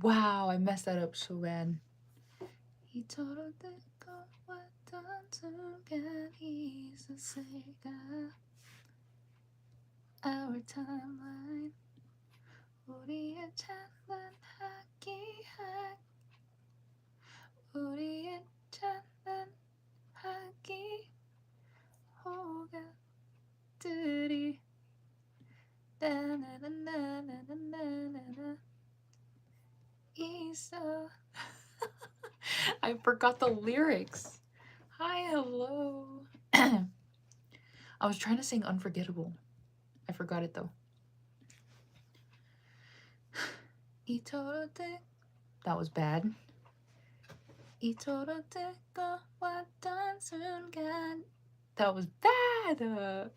Wow, I messed that up so bad. Our timeline. 우리의 찬란하기 우리의 찬란하기 호각들이 나나나나나나나나 있어. I forgot the lyrics. Hi, hello. I was trying to sing Unforgettable. I forgot it though. That was bad. That was bad.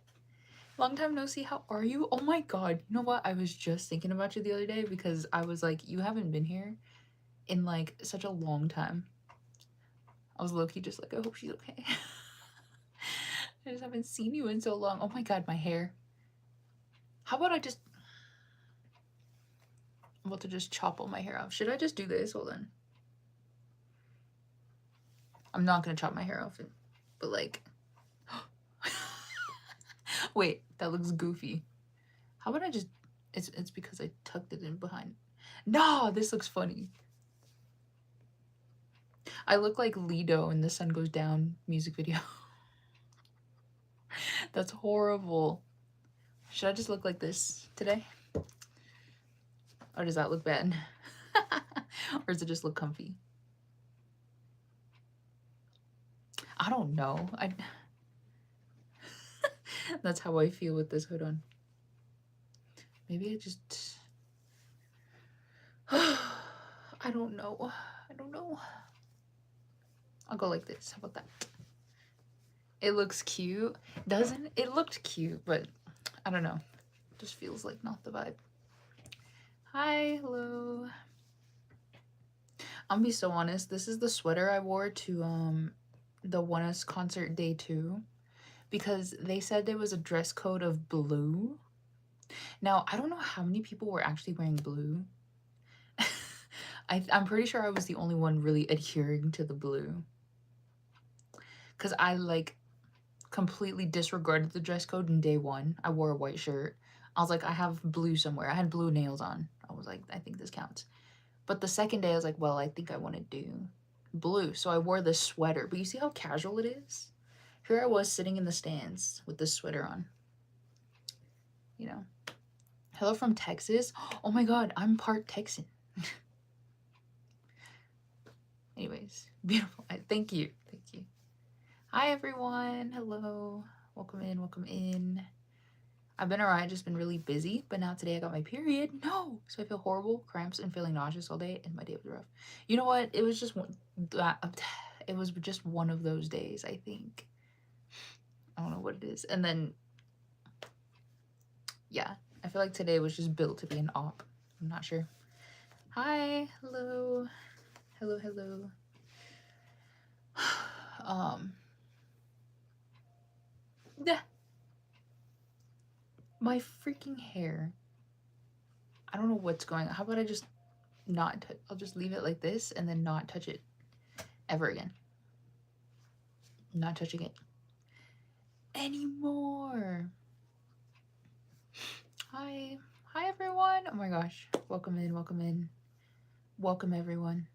Long time no see. How are you? Oh my god. You know what? I was just thinking about you the other day because I was like, you haven't been here in like such a long time. I was low-key just like, I hope she's okay. I just haven't seen you in so long. Oh my god, my hair. How about I'm about to just chop all my hair off. Should I just do this? Hold on. I'm not gonna chop my hair off, but like, wait, that looks goofy. How about I just? It's because I tucked it in behind. No, this looks funny. I look like Lido in The Sun Goes Down music video. That's horrible. Should I just look like this today? Or does that look bad? Or does it just look comfy? I don't know. That's how I feel with this hood on. Maybe I just... I don't know. I don't know. I'll go like this. How about that? It looks cute. Doesn't it? Looked cute, but I don't know. It just feels like not the vibe. Hi, hello. I'm gonna be so honest. This is the sweater I wore to the ONEUS concert day 2 because they said there was a dress code of blue. Now, I don't know how many people were actually wearing blue. I'm pretty sure I was the only one really adhering to the blue. Because I, like, completely disregarded the dress code in day 1. I wore a white shirt. I was like, I have blue somewhere. I had blue nails on. I was like, I think this counts. But the second day, I was like, well, I think I want to do blue. So I wore this sweater. But you see how casual it is? Here I was sitting in the stands with this sweater on. You know. Hello from Texas. Oh my god, I'm part Texan. Anyways, beautiful. Thank you. Thank you. Hi, everyone. Hello. Welcome in. Welcome in. I've been alright, just been really busy, but now today I got my period. No! So I feel horrible, cramps, and feeling nauseous all day, and my day was rough. You know what? It was just one of those days, I think. I don't know what it is. And then, yeah, I feel like today was just built to be an op. I'm not sure. Hi, hello. Hello, hello. My freaking hair. I don't know what's going on. How about I just not I'll just leave it like this and then not touch it ever again. Not touching it anymore. Hi. Hi, everyone. Oh my gosh. Welcome in, welcome in. Welcome, everyone.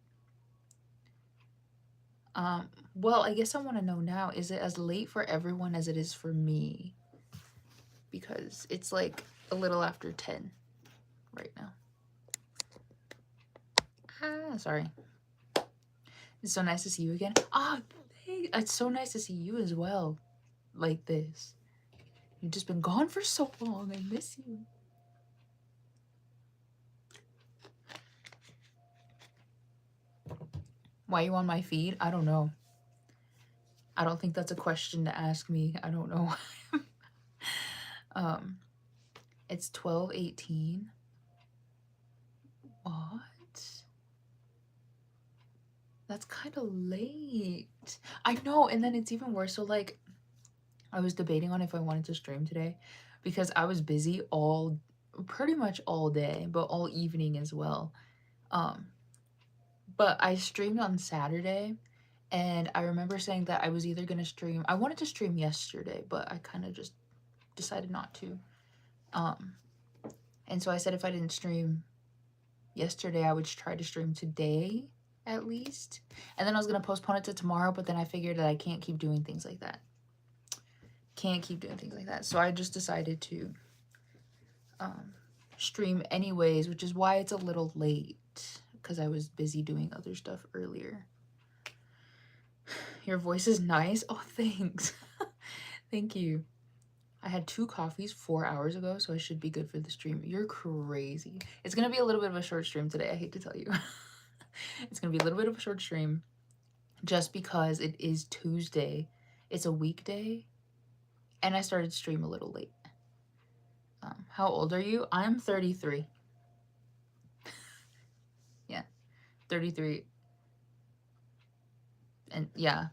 Well, I guess I want to know now, is it as late for everyone as it is for me? Because it's like a little after 10 right now. Sorry. It's so nice to see you again. It's so nice to see you as well. Like this. You've just been gone for so long. I miss you. Why are you on my feed? I don't know. I don't think that's a question to ask me. I don't know. It's 12:18. What? That's kind of late. I know, and then it's even worse. So like, I was debating on if I wanted to stream today because I was busy all pretty much all day, but all evening as well. Um, but I streamed on Saturday, and I remember saying that I was either gonna stream. I wanted to stream yesterday, but I kind of just decided not to. Um, and so I said if I didn't stream yesterday, I would try to stream today at least. And then I was gonna postpone it to tomorrow, but then I figured that I can't keep doing things like that. Can't keep doing things like that. So I just decided to stream anyways, which is why it's a little late because I was busy doing other stuff earlier. Your voice is nice. Oh, thanks. Thank you. I had 2 coffees 4 hours ago, so I should be good for the stream. You're crazy. It's gonna be a little bit of a short stream today. I hate to tell you. It's gonna be a little bit of a short stream just because it is Tuesday. It's a weekday, and I started stream a little late. How old are you? I'm 33. Yeah, 33. And yeah,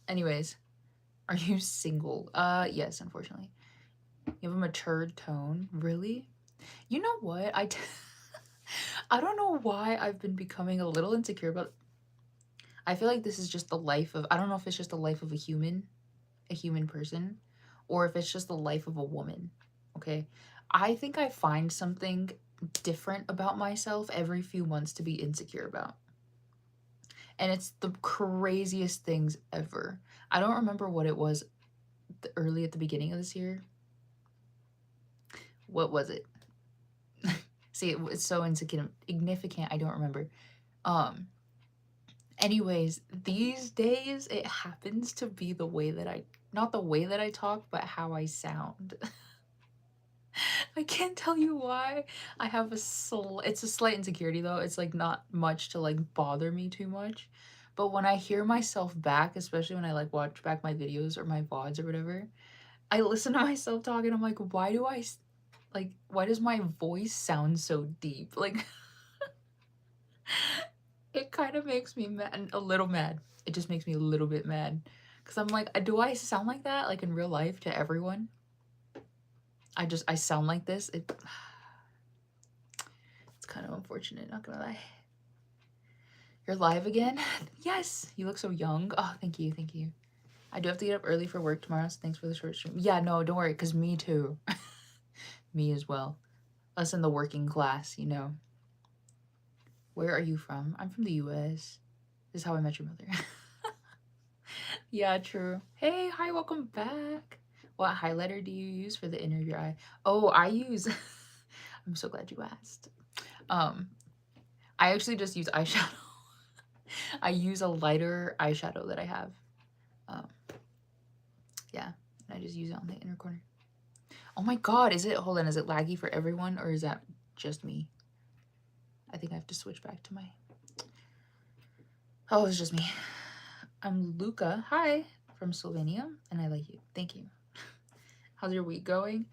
anyways, are you single? Yes, unfortunately. You have a matured tone. Really? You know what? I don't know why I've been becoming a little insecure about. I feel like this is just the life of. I don't know if it's just the life of a human person, or if it's just the life of a woman. Okay, I think I find something different about myself every few months to be insecure about. And it's the craziest things ever. I don't remember what it was early at the beginning of this year. What was it? See, it's so insignificant. I don't remember. Anyways, these days it happens to be the way that not the way that I talk, but how I sound. I can't tell you why. I have it's a slight insecurity though. It's like not much to like bother me too much. But when I hear myself back, especially when I like watch back my videos or my VODs or whatever, I listen to myself talk and I'm like, why does my voice sound so deep? Like, it kind of makes me mad, a little mad. It just makes me a little bit mad. Because I'm like, do I sound like that, like in real life to everyone? I sound like this. It's kind of unfortunate, not gonna lie. You're live again? Yes, you look so young. Oh, thank you, thank you. I do have to get up early for work tomorrow, so thanks for the short stream. Yeah, no, don't worry, because me too. Me as well. Us in the working class, you know. Where are you from? I'm from the US. This is how I met your mother. Yeah, true. Hey, hi, welcome back. What highlighter do you use for the inner of your eye? Oh, I use I'm so glad you asked. I actually just use eyeshadow. I use a lighter eyeshadow that I have. Yeah, I just use it on the inner corner. Oh my god, is it laggy for everyone or is that just me? I think I have to switch back to my. Oh, it's just me. I'm Luca. Hi, from Slovenia, and I like you. Thank you. How's your week going?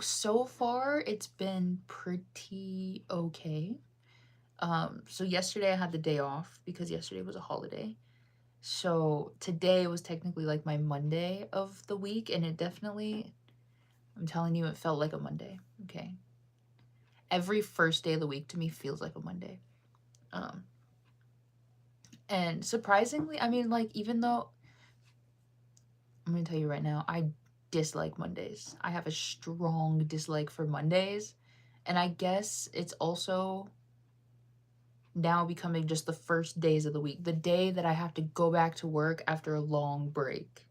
So far it's been pretty okay. So yesterday I had the day off because yesterday was a holiday. So today was technically like my Monday of the week, and it definitely, I'm telling you, it felt like a Monday. Okay. Every first day of the week to me feels like a Monday. And surprisingly, I mean, like, even though I'm gonna tell you right now, I dislike Mondays. I have a strong dislike for Mondays. And I guess it's also now becoming just the first days of the week, the day that I have to go back to work after a long break.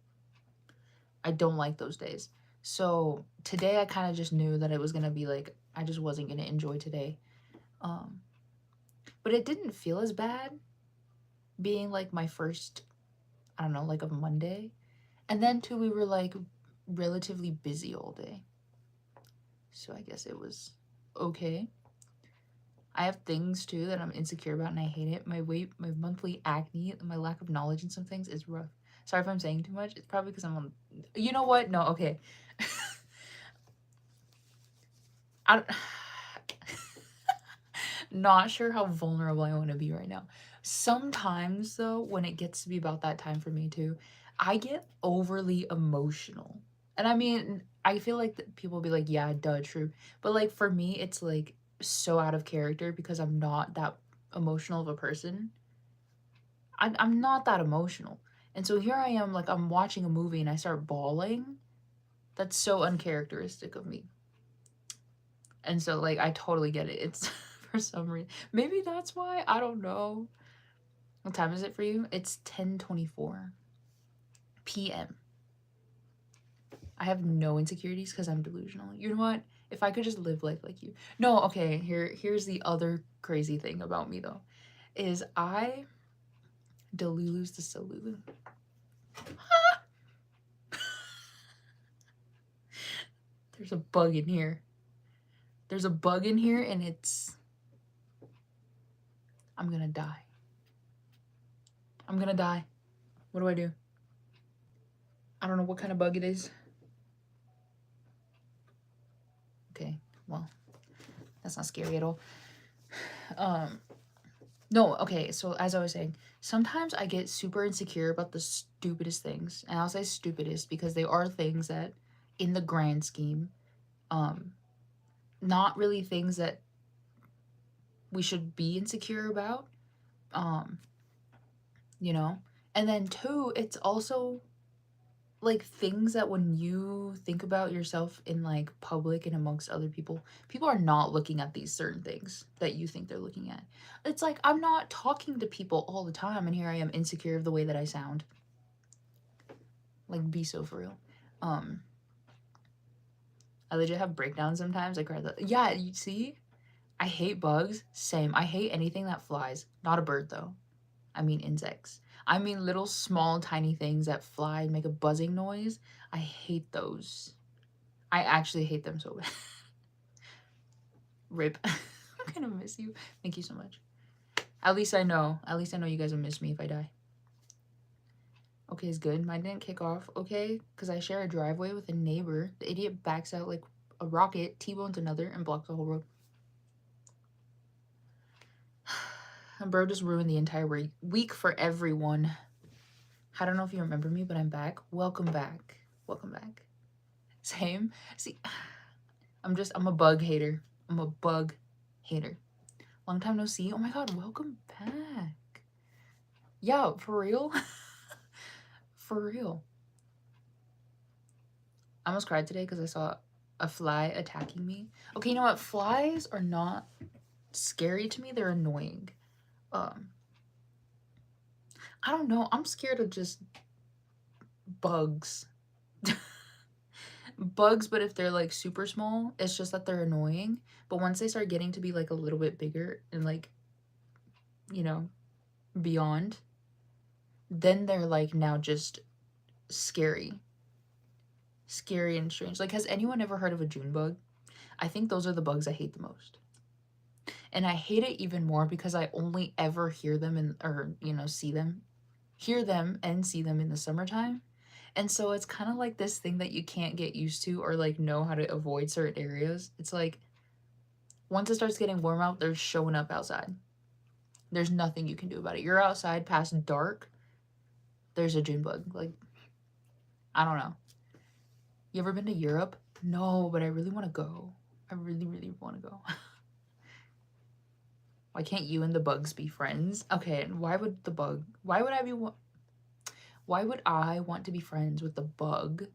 I don't like those days. So today I kind of just knew that it was gonna be like, I just wasn't gonna enjoy today. But it didn't feel as bad being like my first, I don't know, like a Monday. And then too, we were like relatively busy all day. So I guess it was okay. I have things too that I'm insecure about and I hate it. My weight, my monthly acne, my lack of knowledge in some things is rough. Sorry if I'm saying too much. It's probably because I'm on. You know what? No, okay. I don't, not sure how vulnerable I want to be right now. Sometimes though, when it gets to be about that time for me too, I get overly emotional. And I mean, I feel like people be like, yeah, duh, true. But like for me, it's like so out of character because I'm not that emotional of a person. I'm not that emotional. And so here I am, like I'm watching a movie and I start bawling. That's so uncharacteristic of me. And so like I totally get it. It's for some reason. Maybe that's why. I don't know. What time is it for you? It's 10:24 p.m. I have no insecurities because I'm delusional. You know what? If I could just live life like you. No, okay, here's the other crazy thing about me though. Is I delulus the solulu. There's a bug in here. There's a bug in here and it's I'm gonna die. I'm gonna die. What do I do? I don't know what kind of bug it is. Okay, well, that's not scary at all. No, okay, so as I was saying, sometimes I get super insecure about the stupidest things. And I'll say stupidest because they are things that in the grand scheme, um, not really things that we should be insecure about. Um, you know? And then two, it's also like things that when you think about yourself in like public and amongst other people, people are not looking at these certain things that you think they're looking at. It's like I'm not talking to people all the time and here I am insecure of the way that I sound. Like be so for real. I legit have breakdowns sometimes. I cry that yeah, you see? I hate bugs. Same. I hate anything that flies. Not a bird though. I mean insects. I mean little small tiny things that fly and make a buzzing noise. I hate those. I actually hate them so bad. Rip. I'm gonna miss you. Thank you so much. At least I know. At least I know you guys will miss me if I die. Okay, it's good. Mine didn't kick off. Okay, because I share a driveway with a neighbor. The idiot backs out like a rocket, T-bones another, and blocks the whole road. And bro just ruined the entire week for everyone. I don't know if you remember me, but I'm back. Welcome back. Welcome back. Same. See, I'm a bug hater. I'm a bug hater. Long time no see. Oh my god, welcome back. Yeah, for real? For real. I almost cried today because I saw a fly attacking me. Okay, you know what? Flies are not scary to me. They're annoying. I don't know. I'm scared of just bugs. Bugs, but if they're like super small, it's just that they're annoying. But once they start getting to be like a little bit bigger and like, you know, beyond, then they're like now just scary. Scary and strange. Like, has anyone ever heard of a June bug? I think those are the bugs I hate the most. And I hate it even more because I only ever hear them or, you know, hear them and see them in the summertime. And so it's kind of like this thing that you can't get used to or like know how to avoid certain areas. It's like once it starts getting warm out, they're showing up outside. There's nothing you can do about it. You're outside past dark, there's a June bug. Like, I don't know. You ever been to Europe? No, but I really want to go. I really, really want to go. Why can't you and the bugs be friends? Okay, and why would I want to be friends with the bug?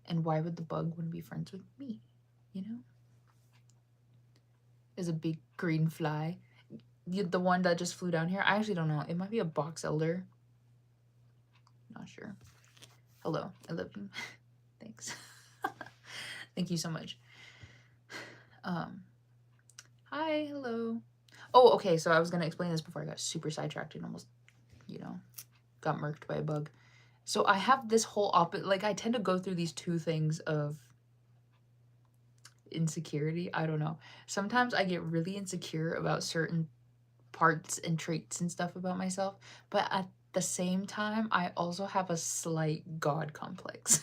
And why would the bug want to be friends with me? You know? Is a big green fly. The one that just flew down here? I actually don't know. It might be a box elder. Not sure. Hello. I love you. Thanks. Thank you so much. Hi, hello. Oh, okay, so I was gonna explain this before I got super sidetracked and almost, you know, got murked by a bug. So I have this whole like I tend to go through these two things of insecurity. I don't know. Sometimes I get really insecure about certain parts and traits and stuff about myself, but at the same time, I also have a slight God complex.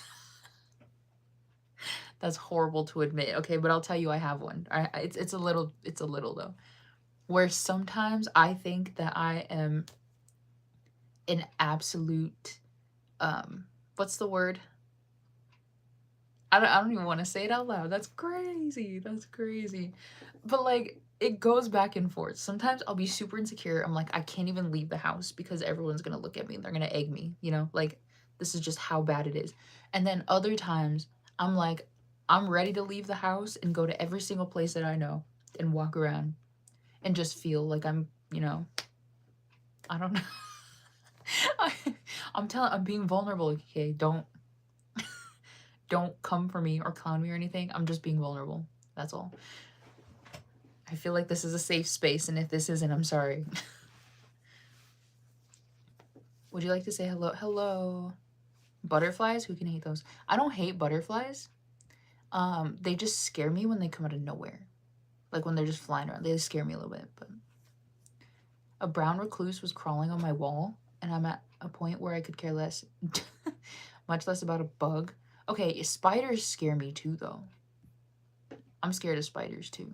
That's horrible to admit, okay, but I'll tell you I have one. It's a little though. Where sometimes I think that I am an absolute what's the word? I don't even want to say it out loud. That's crazy. That's crazy. But like it goes back and forth. Sometimes I'll be super insecure. I'm like, I can't even leave the house because everyone's gonna look at me and they're gonna egg me, you know? Like this is just how bad it is. And then other times I'm like, I'm ready to leave the house and go to every single place that I know and walk around and just feel like I'm, you know, I don't know. I, I'm being vulnerable, okay? Don't come for me or clown me or anything. I'm just being vulnerable. That's all. I feel like this is a safe space, and if this isn't, I'm sorry. Would you like to say hello? Hello. Butterflies? Who can hate those? I don't hate butterflies. They just scare me when they come out of nowhere. Like when they're just flying around. They scare me a little bit, but a brown recluse was crawling on my wall, and I'm at a point where I could care less. Much less about a bug. Okay, spiders scare me too, though. I'm scared of spiders too.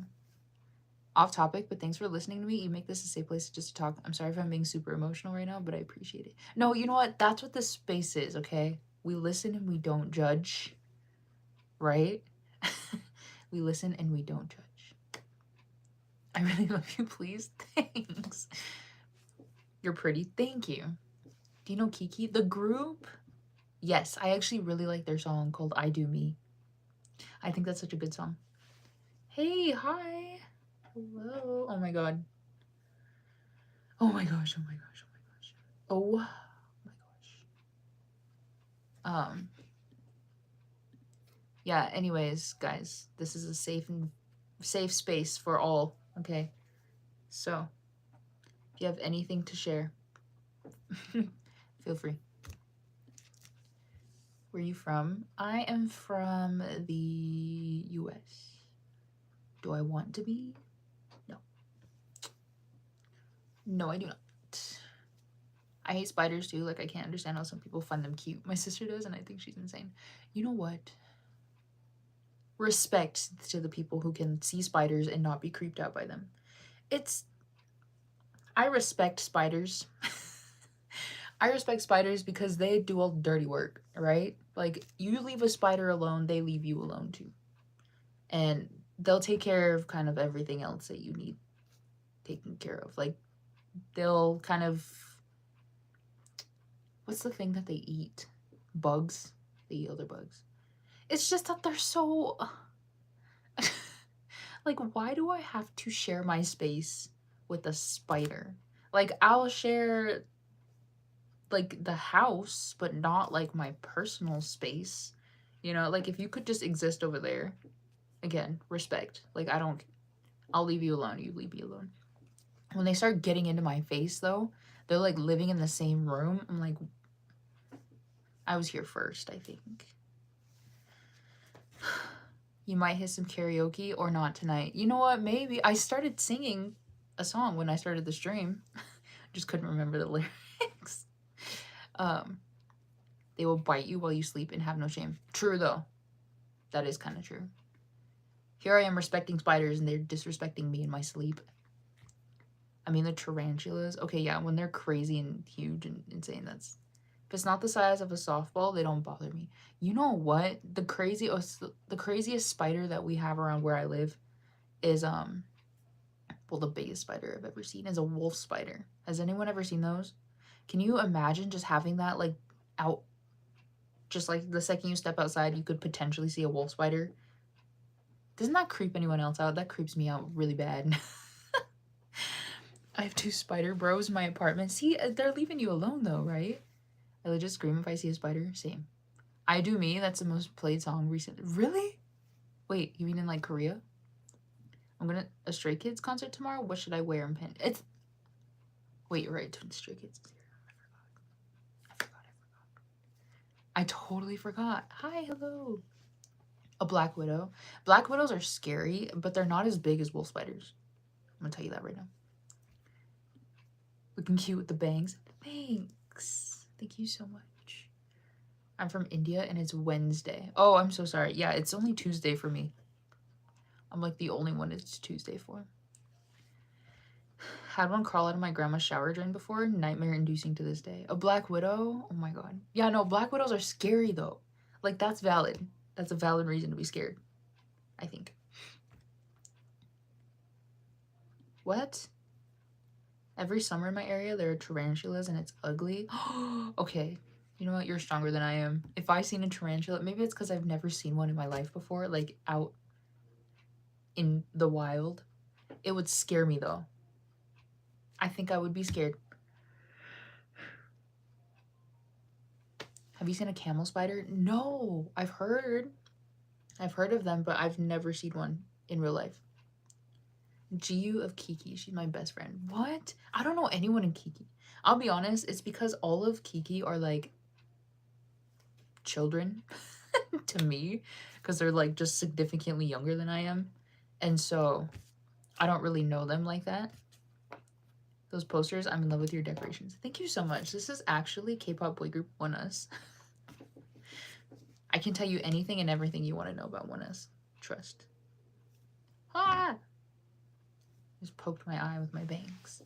Off topic, but thanks for listening to me. You make this a safe place just to talk. I'm sorry if I'm being super emotional right now, but I appreciate it. No, you know what? That's what this space is, okay? We listen and we don't judge, right? We listen and we don't judge. I really love you, please. Thanks. You're pretty. Thank you. Do you know Kiki? The group? Yes, I actually really like their song called I Do Me. I think that's such a good song. Hey, hi. Hello. Oh my god. Oh my gosh, oh my gosh, oh my gosh. Oh my gosh. Yeah, anyways, guys, this is a safe space for all, okay? So, if you have anything to share, feel free. Where are you from? I am from the US. Do I want to be? No. No, I do not. I hate spiders too. Like, I can't understand how some people find them cute. My sister does, and I think she's insane. You know what? Respect to the people who can see spiders and not be creeped out by them. I respect spiders. I respect spiders because they do all the dirty work, right? Like, you leave a spider alone, they leave you alone too. And they'll take care of kind of everything else that you need taken care of. Like, they'll kind of, what's the thing that they eat? Bugs. They eat other bugs. It's just that they're so like, why do I have to share my space with a spider? Like, I'll share like the house, but not like my personal space. You know, like if you could just exist over there, again, respect. Like, I'll leave you alone, you leave me alone. When they start getting into my face though, they're like living in the same room. I'm like, I was here first, I think. You might hit some karaoke or not tonight. You know what? Maybe. I started singing a song when I started the stream. Just couldn't remember the lyrics. They will bite you while you sleep and have no shame. True, though. That is kind of true. Here I am respecting spiders and they're disrespecting me in my sleep. I mean, the tarantulas. Okay, yeah, when they're crazy and huge and insane, that's... If it's not the size of a softball, they don't bother me. You know what? The craziest spider that we have around where I live is, well, the biggest spider I've ever seen is a wolf spider. Has anyone ever seen those? Can you imagine just having that, like, out? Just, like, the second you step outside, you could potentially see a wolf spider. Doesn't that creep anyone else out? That creeps me out really bad. I have 2 spider bros in my apartment. See, they're leaving you alone, though, right? I legit scream if I see a spider. Same. I Do Me. That's the most played song recently. Really? Wait, you mean in, like, Korea? I'm gonna... A Stray Kids concert tomorrow? What should I wear and pin? It's... Wait, you're right. Stray Kids is here. I forgot. I totally forgot. Hi, hello. A Black Widow. Black Widows are scary, but they're not as big as wolf spiders. I'm gonna tell you that right now. Looking cute with the bangs. Thanks. Thank you so much. I'm from India and it's Wednesday. Oh, I'm so sorry. Yeah, it's only Tuesday for me. I'm like the only one it's Tuesday for. Had one crawl out of my grandma's shower drain before. Nightmare inducing to this day. A Black Widow? Oh my god. Yeah, no, Black Widows are scary though. Like, that's valid. That's a valid reason to be scared, I think. What? Every summer in my area, there are tarantulas and it's ugly. Okay, you know what? You're stronger than I am. If I seen a tarantula, maybe it's because I've never seen one in my life before, like out in the wild. It would scare me though. I think I would be scared. Have you seen a camel spider? No, I've heard. I've heard of them, but I've never seen one in real life. Jiu of Kiki, she's my best friend. What? I don't know anyone in Kiki. I'll be honest, it's because all of Kiki are like children to me, because they're like just significantly younger than I am. And so I don't really know them like that. Those posters, I'm in love with your decorations. Thank you so much. This is actually K-pop boy group ONEUS. I can tell you anything and everything you want to know about ONEUS. Trust. Ah! Just poked my eye with my bangs.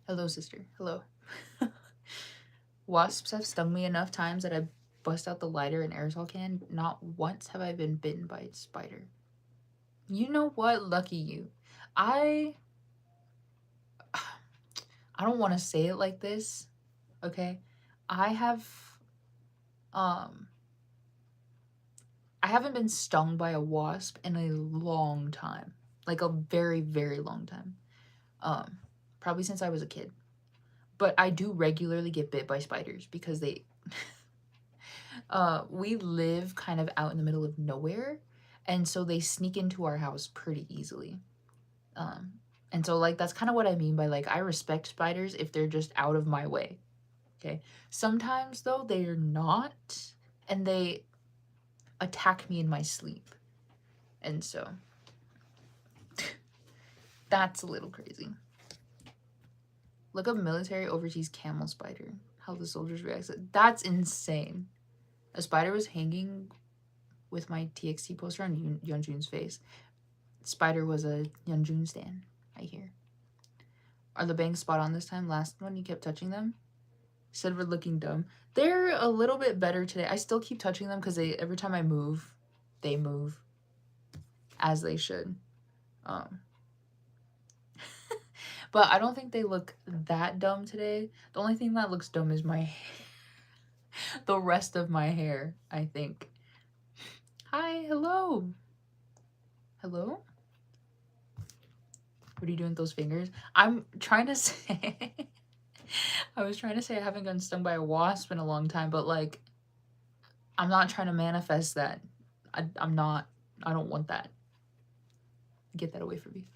Hello, sister. Hello. Wasps have stung me enough times that I bust out the lighter and aerosol can. Not once have I been bitten by a spider. You know what? Lucky you. I don't want to say it like this, okay? I haven't been stung by a wasp in a long time. Like a very, very long time. Probably since I was a kid. But I do regularly get bit by spiders because they we live kind of out in the middle of nowhere, and so they sneak into our house pretty easily. And so like that's kind of what I mean by like I respect spiders if they're just out of my way. Okay. Sometimes though they're not, and they attack me in my sleep. And so that's a little crazy. Look up military overseas camel spider. How the soldiers react. That's insane. A spider was hanging with my TXT poster on Yeonjun's face. Spider was a Yeonjun stan, I hear. Are the bangs spot on this time? Last one you kept touching them? Said we're looking dumb. They're a little bit better today. I still keep touching them because every time I move, they move as they should. But I don't think they look that dumb today. The only thing that looks dumb is my hair. The rest of my hair, I think. Hi, hello. Hello? What are you doing with those fingers? I'm trying to say... I was trying to say I haven't gotten stung by a wasp in a long time, but like, I'm not trying to manifest that. I'm not. I don't want that. Get that away from me.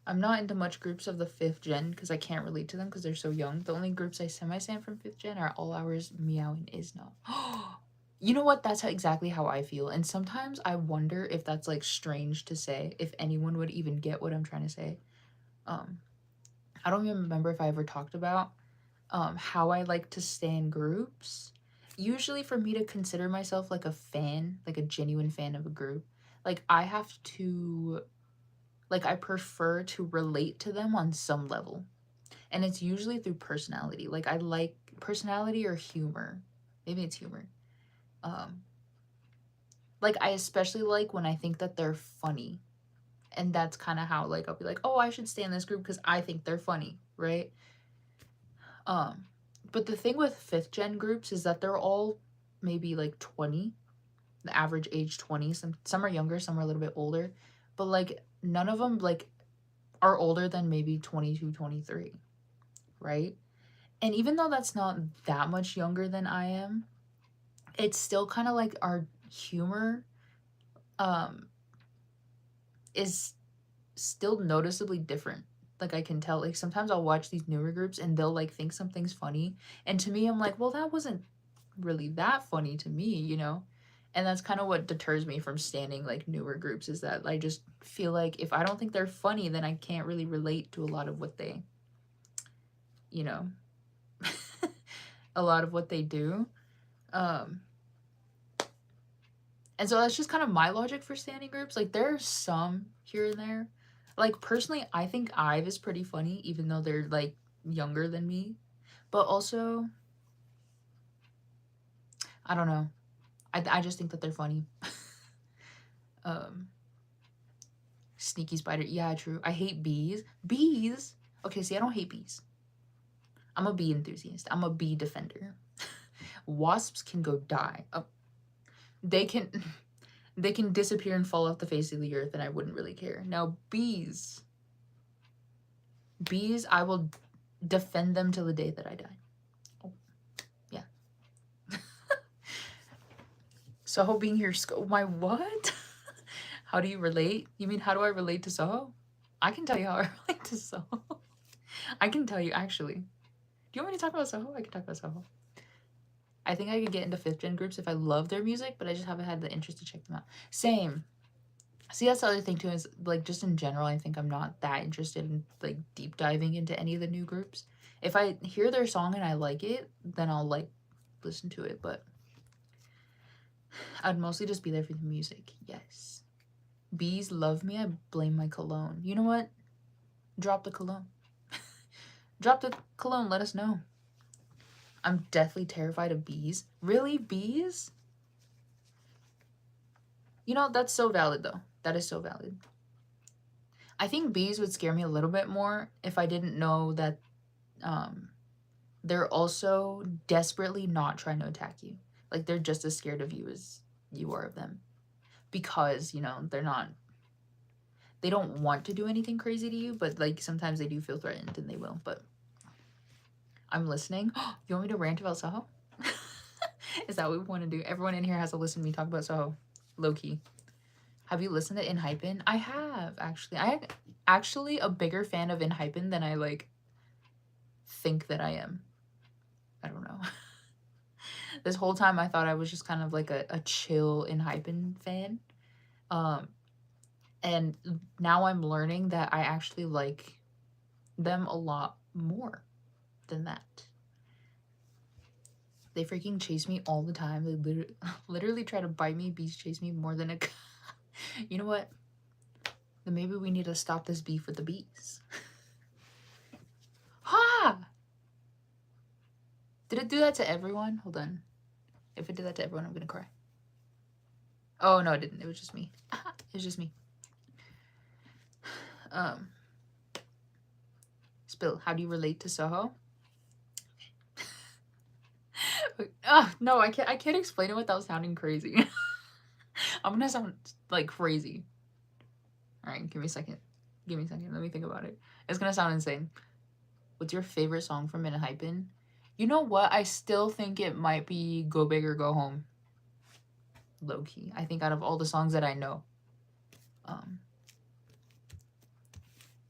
I'm not into much groups of the 5th gen because I can't relate to them because they're so young. The only groups I semi-stand from 5th gen are All Hours, Meow, and Isno. You know what? That's exactly how I feel. And sometimes I wonder if that's like strange to say, if anyone would even get what I'm trying to say. I don't even remember if I ever talked about how I like to stand groups. Usually for me to consider myself like a fan, like a genuine fan of a group, like I have to, like I prefer to relate to them on some level. And it's usually through personality. Like I like personality or humor. Maybe it's humor. Like I especially like when I think that they're funny. And that's kind of how like I'll be like, oh, I should stay in this group because I think they're funny, right? But the thing with 5th gen groups is that they're all maybe like 20, the average age 20. Some are younger, some are a little bit older, but like none of them like are older than maybe 22, 23, right? And even though that's not that much younger than I am, it's still kind of like our humor is still noticeably different. Like I can tell, like sometimes I'll watch these newer groups and they'll like think something's funny, and to me I'm like, well, that wasn't really that funny to me, you know? And that's kind of what deters me from standing like newer groups, is that I just feel like if I don't think they're funny, then I can't really relate to a lot of what they, you know, a lot of what they do. And so that's just kind of my logic for standing groups. Like there are some here and there. Like personally, I think IVE is pretty funny, even though they're like younger than me. But also, I don't know. I just think that they're funny. um, Sneaky spider. Yeah, true. I hate bees. Bees? Okay, see, I don't hate bees. I'm a bee enthusiast. I'm a bee defender. Wasps can go die. Oh, they can they can disappear and fall off the face of the earth and I wouldn't really care. Now bees. Bees, I will defend them till the day that I die. Oh, yeah. Soho being your my what? How do you relate? You mean how do I relate to Soho? I can tell you how I relate to Soho. I can tell you actually. Do you want me to talk about Soho? I can talk about Soho. I think I could get into 5th gen groups if I love their music, but I just haven't had the interest to check them out. Same. See, that's the other thing too, is like just in general, I think I'm not that interested in like deep diving into any of the new groups. If I hear their song and I like it, then I'll like listen to it, but I'd mostly just be there for the music. Yes. Bees love me. I blame my cologne. You know what? Drop the cologne. Drop the cologne. Let us know. I'm deathly terrified of bees. Really? Bees? You know, that's so valid though. That is so valid. I think bees would scare me a little bit more if I didn't know that they're also desperately not trying to attack you. Like they're just as scared of you as you are of them. Because, you know, they don't want to do anything crazy to you, but like sometimes they do feel threatened and they will. But I'm listening. You want me to rant about Soho? Is that what we want to do? Everyone in here has to listen to me talk about Soho. Low key. Have you listened to Enhypen? I have, actually. I'm actually a bigger fan of Enhypen than I like think that I am. I don't know. This whole time I thought I was just kind of like a chill Enhypen fan. And now I'm learning that I actually like them a lot more than that. They freaking chase me all the time. They literally try to bite me. Bees chase me more than a... You know what? Then maybe we need to stop this beef with the bees. Ha! Did it do that to everyone? Hold on. If it did that to everyone, I'm gonna cry. Oh, no, it didn't. It was just me. It was just me. Spill, how do you relate to Soho? Oh, no, I can't explain it without sounding crazy. I'm gonna sound like crazy. All right, give me a second. Give me a second. Let me think about it. It's gonna sound insane. What's your favorite song from Enhypen? You know what? I still think it might be Go Big or Go Home. Low key. I think out of all the songs that I know.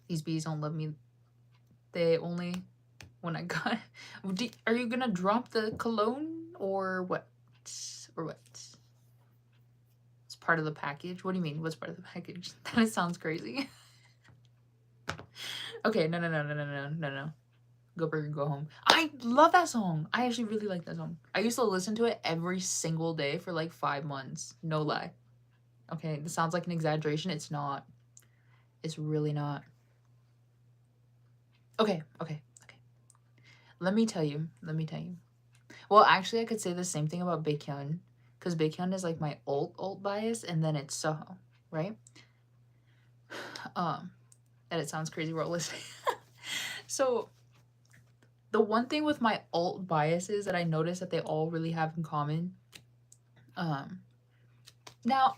These bees don't love me. They only when I got... Are you gonna drop the cologne or what? Or what? It's part of the package? What do you mean? What's part of the package? That sounds crazy. Okay, no. Go Big or Go Home. I love that song. I actually really like that song. I used to listen to it every single day for like 5 months. No lie. Okay, this sounds like an exaggeration. It's not. It's really not. Okay. Let me tell you. Well, actually, I could say the same thing about Baekhyun. Because Baekhyun is like my alt bias, and then it's Soho, right? And it sounds crazy, we're all listening. So, the one thing with my alt biases that I notice that they all really have in common. Now,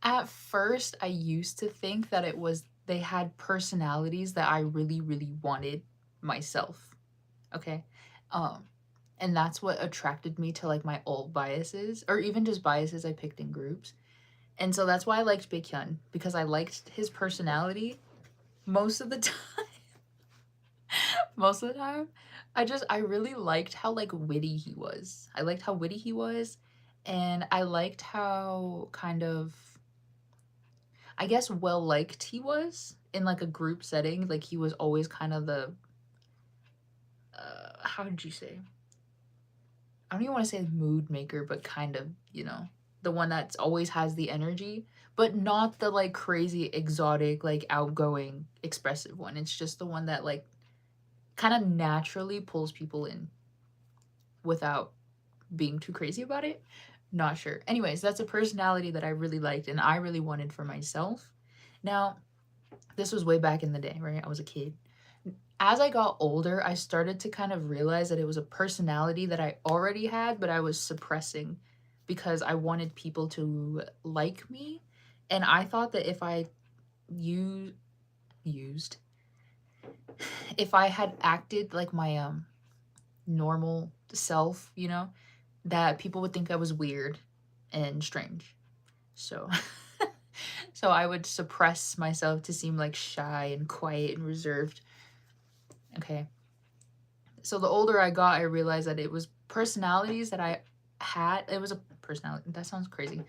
at first, I used to think that it was they had personalities that I really, really wanted myself. Okay? And that's what attracted me to like my alt biases, or even just biases I picked in groups. And so that's why I liked Baekhyun, because I liked his personality most of the time. Most of the time. I really liked how like witty he was. I liked how witty he was, and I liked how kind of, I guess, well liked he was in like a group setting. Like he was always kind of the how did you say? I don't even want to say mood maker, but kind of, you know, the one that's always has the energy, but not the like crazy exotic, like outgoing, expressive one. It's just the one that like kind of naturally pulls people in without being too crazy about it. Not sure. Anyways, that's a personality that I really liked and I really wanted for myself. Now, this was way back in the day, right? I was a kid. As I got older, I started to kind of realize that it was a personality that I already had, but I was suppressing because I wanted people to like me. And I thought that if I used if I had acted like my normal self, that people would think I was weird and strange. So so I would suppress myself to seem like shy and quiet and reserved. Okay. So the older I got, I realized that it was personalities that I had. It was a personality. That sounds crazy.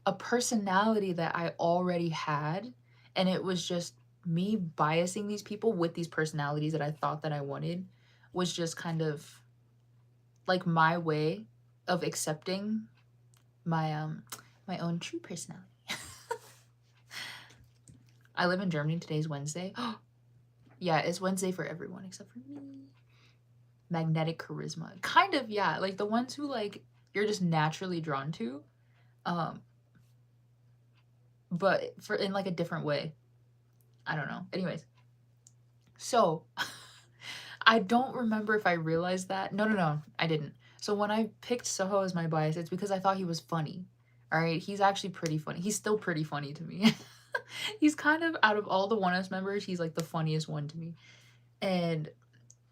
A personality that I already had, and it was just me biasing these people with these personalities that I thought that I wanted was just kind of like my way of accepting my own true personality. I live in Germany. Today's Wednesday. Yeah, it's Wednesday for everyone except for me. Magnetic charisma. Kind of, yeah. Like the ones who like you're just naturally drawn to. Um but for in like a different way. I don't know. Anyways. So I don't remember if I realized that. No, I didn't. So when I picked Soho as my bias, it's because I thought he was funny. All right, he's actually pretty funny. He's still pretty funny to me. He's kind of out of all the ONE members, he's like the funniest one to me. And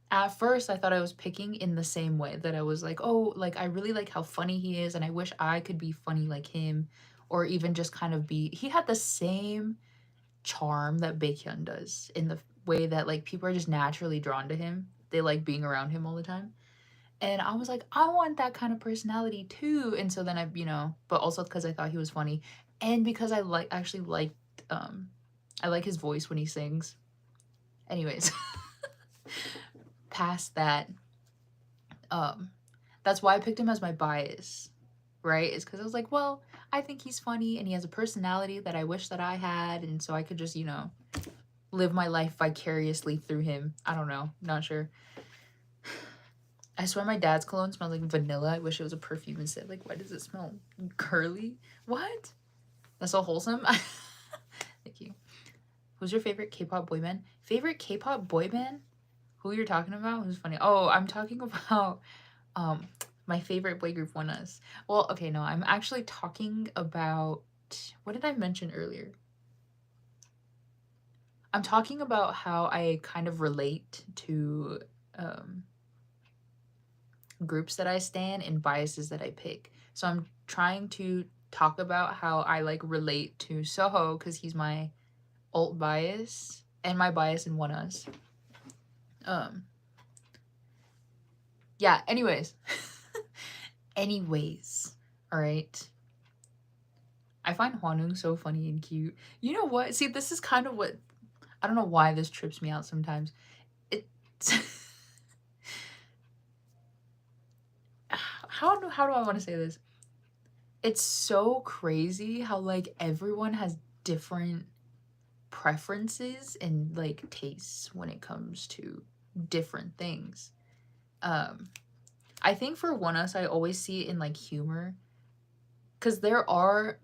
at first I thought I was picking in the same way that I was like, oh, like I really like how funny he is and I wish I could be funny like him or even just kind of be he had the same charm that Baekhyun does in the way that like people are just naturally drawn to him. They like being around him all the time. And I was like, I want that kind of personality too. And so then but also because I thought he was funny and because I actually liked I like his voice when he sings. Anyways, past that, that's why I picked him as my bias, right? Is because I was like, well, I think he's funny and he has a personality that I wish that I had, and so I could just, live my life vicariously through him. I don't know, not sure. I swear my dad's cologne smells like vanilla. I wish it was a perfume instead. Like, why does it smell curly? What? That's so wholesome. Thank you. Who's your favorite K-pop boy band? Favorite K-pop boy band? Who you're talking about? Who's funny? Oh, I'm talking about my favorite boy group, ONEUS. Well, okay, no, I'm actually talking about what did I mention earlier? I'm talking about how I kind of relate to groups that I stan and biases that I pick. So I'm trying to talk about how I like relate to Soho because he's my alt bias and my bias in ONEUS. Yeah, anyways. All right. I find Hwanwoong so funny and cute. You know what? See, this is kind of what I don't know why this trips me out sometimes. It's how do I want to say this? It's so crazy how like everyone has different preferences and like tastes when it comes to different things. I think for ONEUS, I always see it in like humor, because there are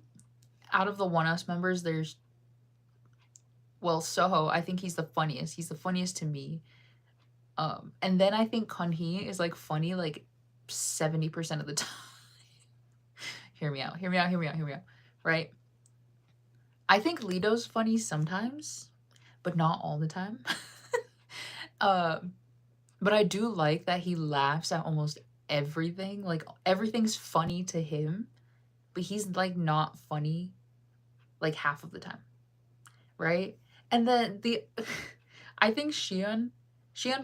out of the ONEUS members, there's Soho. I think he's the funniest. He's the funniest to me. And then I think Kunhee is like funny like 70% of the time. Hear me out. Right? I think Lito's funny sometimes, but not all the time. But I do like that he laughs at almost everything. Like everything's funny to him, but he's like not funny like half of the time. Right? And then I think Xion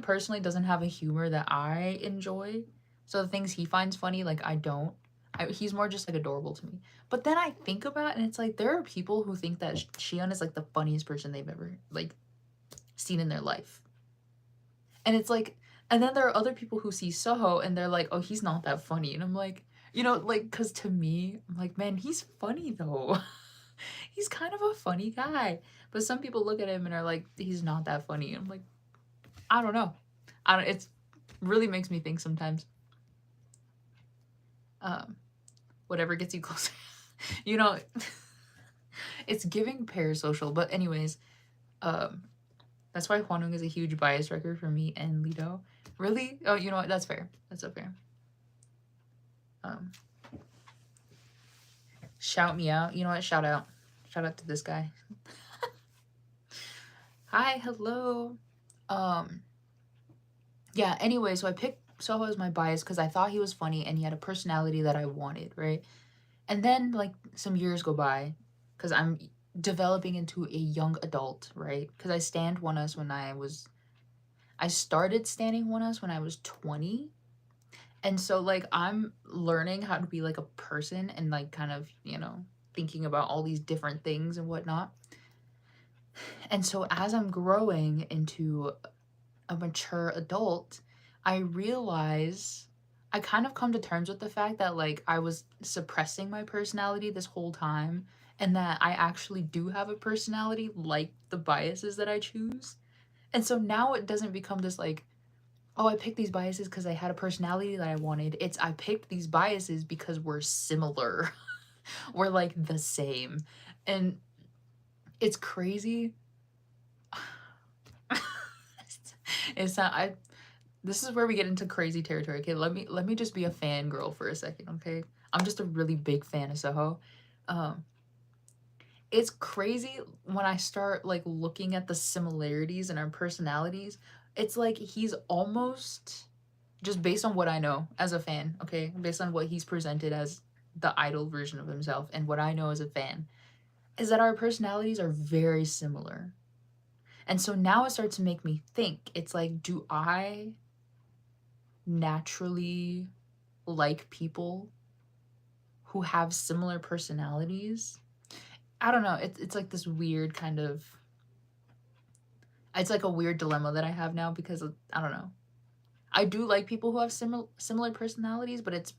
personally doesn't have a humor that I enjoy. So the things he finds funny, like I don't. He's more just like adorable to me. But then I think about it and it's like there are people who think that Xion is like the funniest person they've ever like seen in their life. And it's like, and then there are other people who see Soho and they're like, oh, he's not that funny. And I'm like, like, because to me, I'm like, man, he's funny though. He's kind of a funny guy. But some people look at him and are like, he's not that funny. And I'm like, I don't know. It's really makes me think sometimes. Um, whatever gets you closer. You know, it's giving parasocial. But anyways, um, that's why Hwanwoong is a huge bias record for me and Lito. Really? Oh, you know what? That's fair. That's so fair. Shout me out. You know what? Shout out. Shout out to this guy. Hi, hello. Yeah, anyway, so I picked Soho as my bias because I thought he was funny and he had a personality that I wanted, right? And then, like, some years go by because I'm developing into a young adult, right? Because I stand ONEUS when I started standing ONEUS when I was 20. And so, like, I'm learning how to be, like, a person and, like, kind of, you know, thinking about all these different things and whatnot. And so, as I'm growing into a mature adult, I realize I kind of come to terms with the fact that, like, I was suppressing my personality this whole time and that I actually do have a personality like the biases that I choose. And so now it doesn't become this like, oh, I picked these biases because I had a personality that I wanted. It's I picked these biases because we're similar. We're like the same. And it's crazy. It's not I this is where we get into crazy territory. Okay, let me just be a fangirl for a second, okay? I'm just a really big fan of Soho. Um it's crazy when I start like looking at the similarities in our personalities. It's like he's almost just based on what I know as a fan, okay? Based on what he's presented as the idol version of himself and what I know as a fan, is that our personalities are very similar. And so now it starts to make me think. It's like, do I naturally like people who have similar personalities? I don't know. It's like this weird kind of it's like a weird dilemma that I have now because I don't know. I do like people who have similar personalities, but it's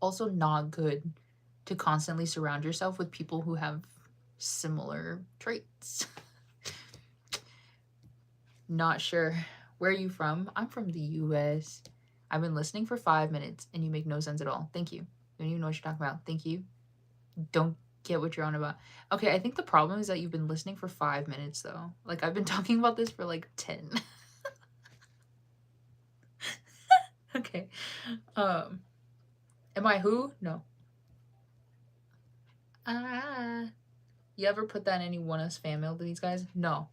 also not good to constantly surround yourself with people who have similar traits. Not sure. Where are you from? I'm from the US. I've been listening for 5 minutes and you make no sense at all. Thank you. You don't even know what you're talking about. Thank you. Don't get what you're on about. Okay, I think the problem is that you've been listening for 5 minutes though. Like I've been talking about this for like 10. Okay. Um, am I who? No. Ah. You ever put that in any ONEUS fan mail to these guys? No.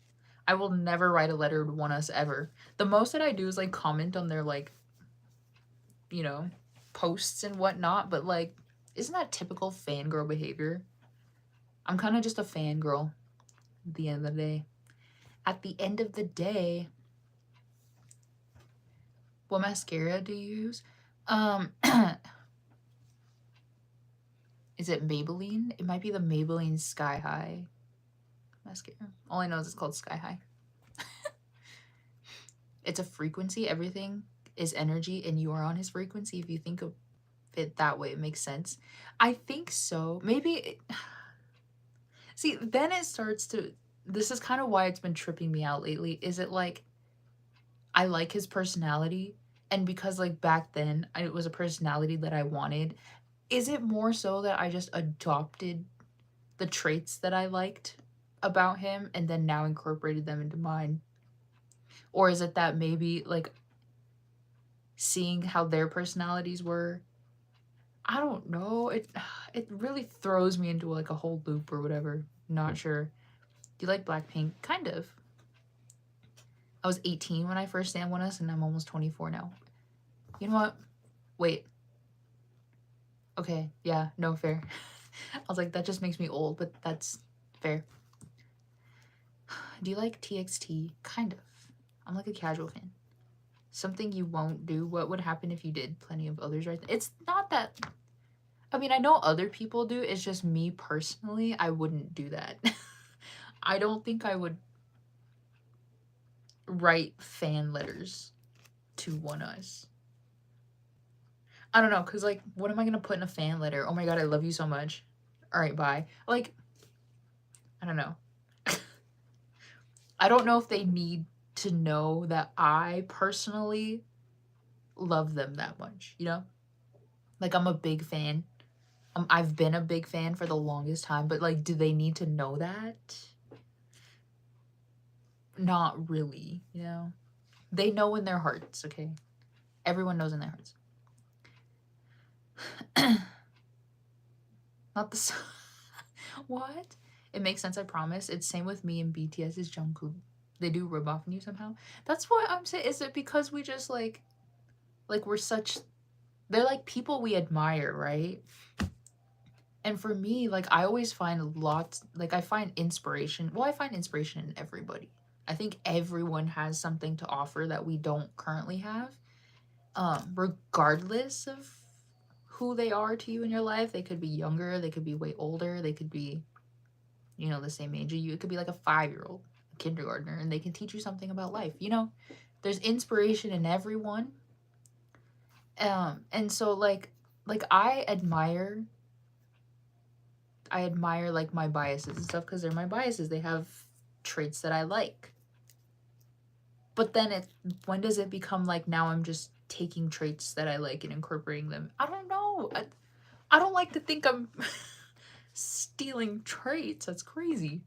I will never write a letter to ONEUS ever. The most that I do is like comment on their like, you know, posts and whatnot, but like, isn't that typical fangirl behavior? I'm kind of just a fangirl at the end of the day. At the end of the day, what mascara do you use? Is it Maybelline? It might be the Maybelline Sky High mascara. All I know is it's called Sky High. It's a frequency. Everything is energy, and you are on his frequency. If you think of it that way, it makes sense. I think so. Maybe. See, then it starts to. This is kind of why it's been tripping me out lately. Is it like I like his personality, and because like back then it was a personality that I wanted. Is it more so that I just adopted the traits that I liked about him and then now incorporated them into mine? Or is it that maybe like seeing how their personalities were, I don't know. It really throws me into like a whole loop or whatever. Not sure. Do you like Blackpink? Kind of. I was 18 when I first sang ONEUS and I'm almost 24 now. You know what? Wait. Okay, yeah, no, fair. I was like, that just makes me old, but that's fair. Do you like TXT? Kind of. I'm like a casual fan. Something you won't do. What would happen if you did? Plenty of others right there. It's not that. I mean, I know other people do. It's just me personally, I wouldn't do that. I don't think I would write fan letters to ONEUS. I don't know, because, like, what am I going to put in a fan letter? Oh my god, I love you so much. All right, bye. Like, I don't know. I don't know if they need to know that I personally love them that much, you know? Like, I'm a big fan. I've been a big fan for the longest time, but, like, do they need to know that? Not really, you know? They know in their hearts, okay? Everyone knows in their hearts. Not the what? It makes sense, I promise. It's same with me and BTS's Jungkook. They do rub off on you somehow. That's what I'm saying. Is it because we just like we're such, they're like people we admire, right? And for me, like, I always find lots, like, I find inspiration. Well, I find inspiration in everybody. I think everyone has something to offer that we don't currently have. Regardless of who they are to you in your life. They could be younger, they could be way older, they could be, you know, the same age as you. It could be like a 5-year-old, a kindergartner, and they can teach you something about life. You know, there's inspiration in everyone. And so like I admire like my biases and stuff because they're my biases. They have traits that I like. But then when does it become like now I'm just taking traits that I like and incorporating them? I don't know. I don't like to think I'm stealing traits. That's crazy.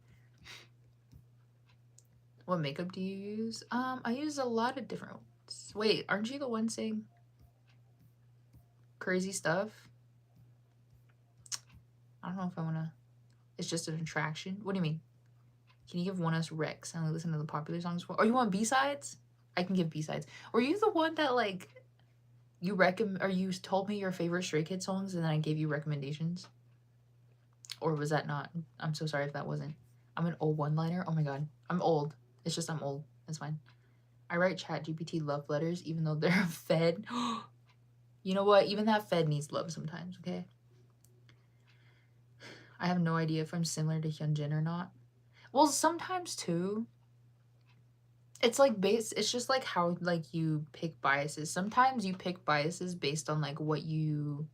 What makeup do you use? I use a lot of different ones. Wait, aren't you the one saying crazy stuff? I don't know if I wanna. It's just an attraction. What do you mean? Can you give one us Rex and listen to the popular songs? Or you want B-sides? I can give B-sides. Were you the one that like you recommend, or you told me your favorite Stray Kids songs and then I gave you recommendations? Or was that not? I'm so sorry if that wasn't. I'm an old one-liner. Oh my god. I'm old. It's just I'm old. It's fine. I write ChatGPT love letters even though they're fed. You know what? Even that fed needs love sometimes, okay? I have no idea if I'm similar to Hyunjin or not. Well, sometimes too. It's like it's just like how like you pick biases. Sometimes you pick biases based on like what you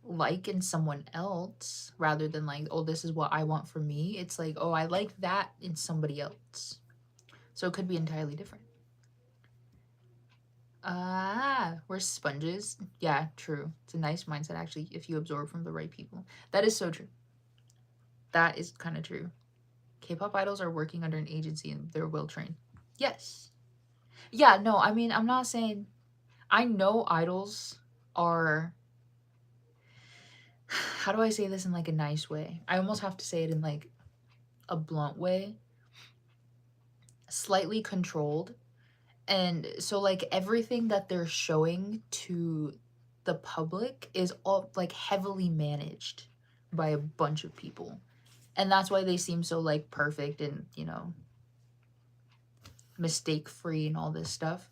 like in someone else rather than like, oh, this is what I want for me. It's like, oh, I like that in somebody else. So it could be entirely different. We're sponges. Yeah, true. It's a nice mindset actually if you absorb from the right people. That is so true. That is kind of true. K-pop idols are working under an agency and they're well trained. Yes. Yeah, no, I mean, I'm not saying, I know idols are, how do I say this in like a nice way? I almost have to say it in like a blunt way. Slightly controlled. And so like everything that they're showing to the public is all like heavily managed by a bunch of people. And that's why they seem so like perfect and, you know, mistake free and all this stuff.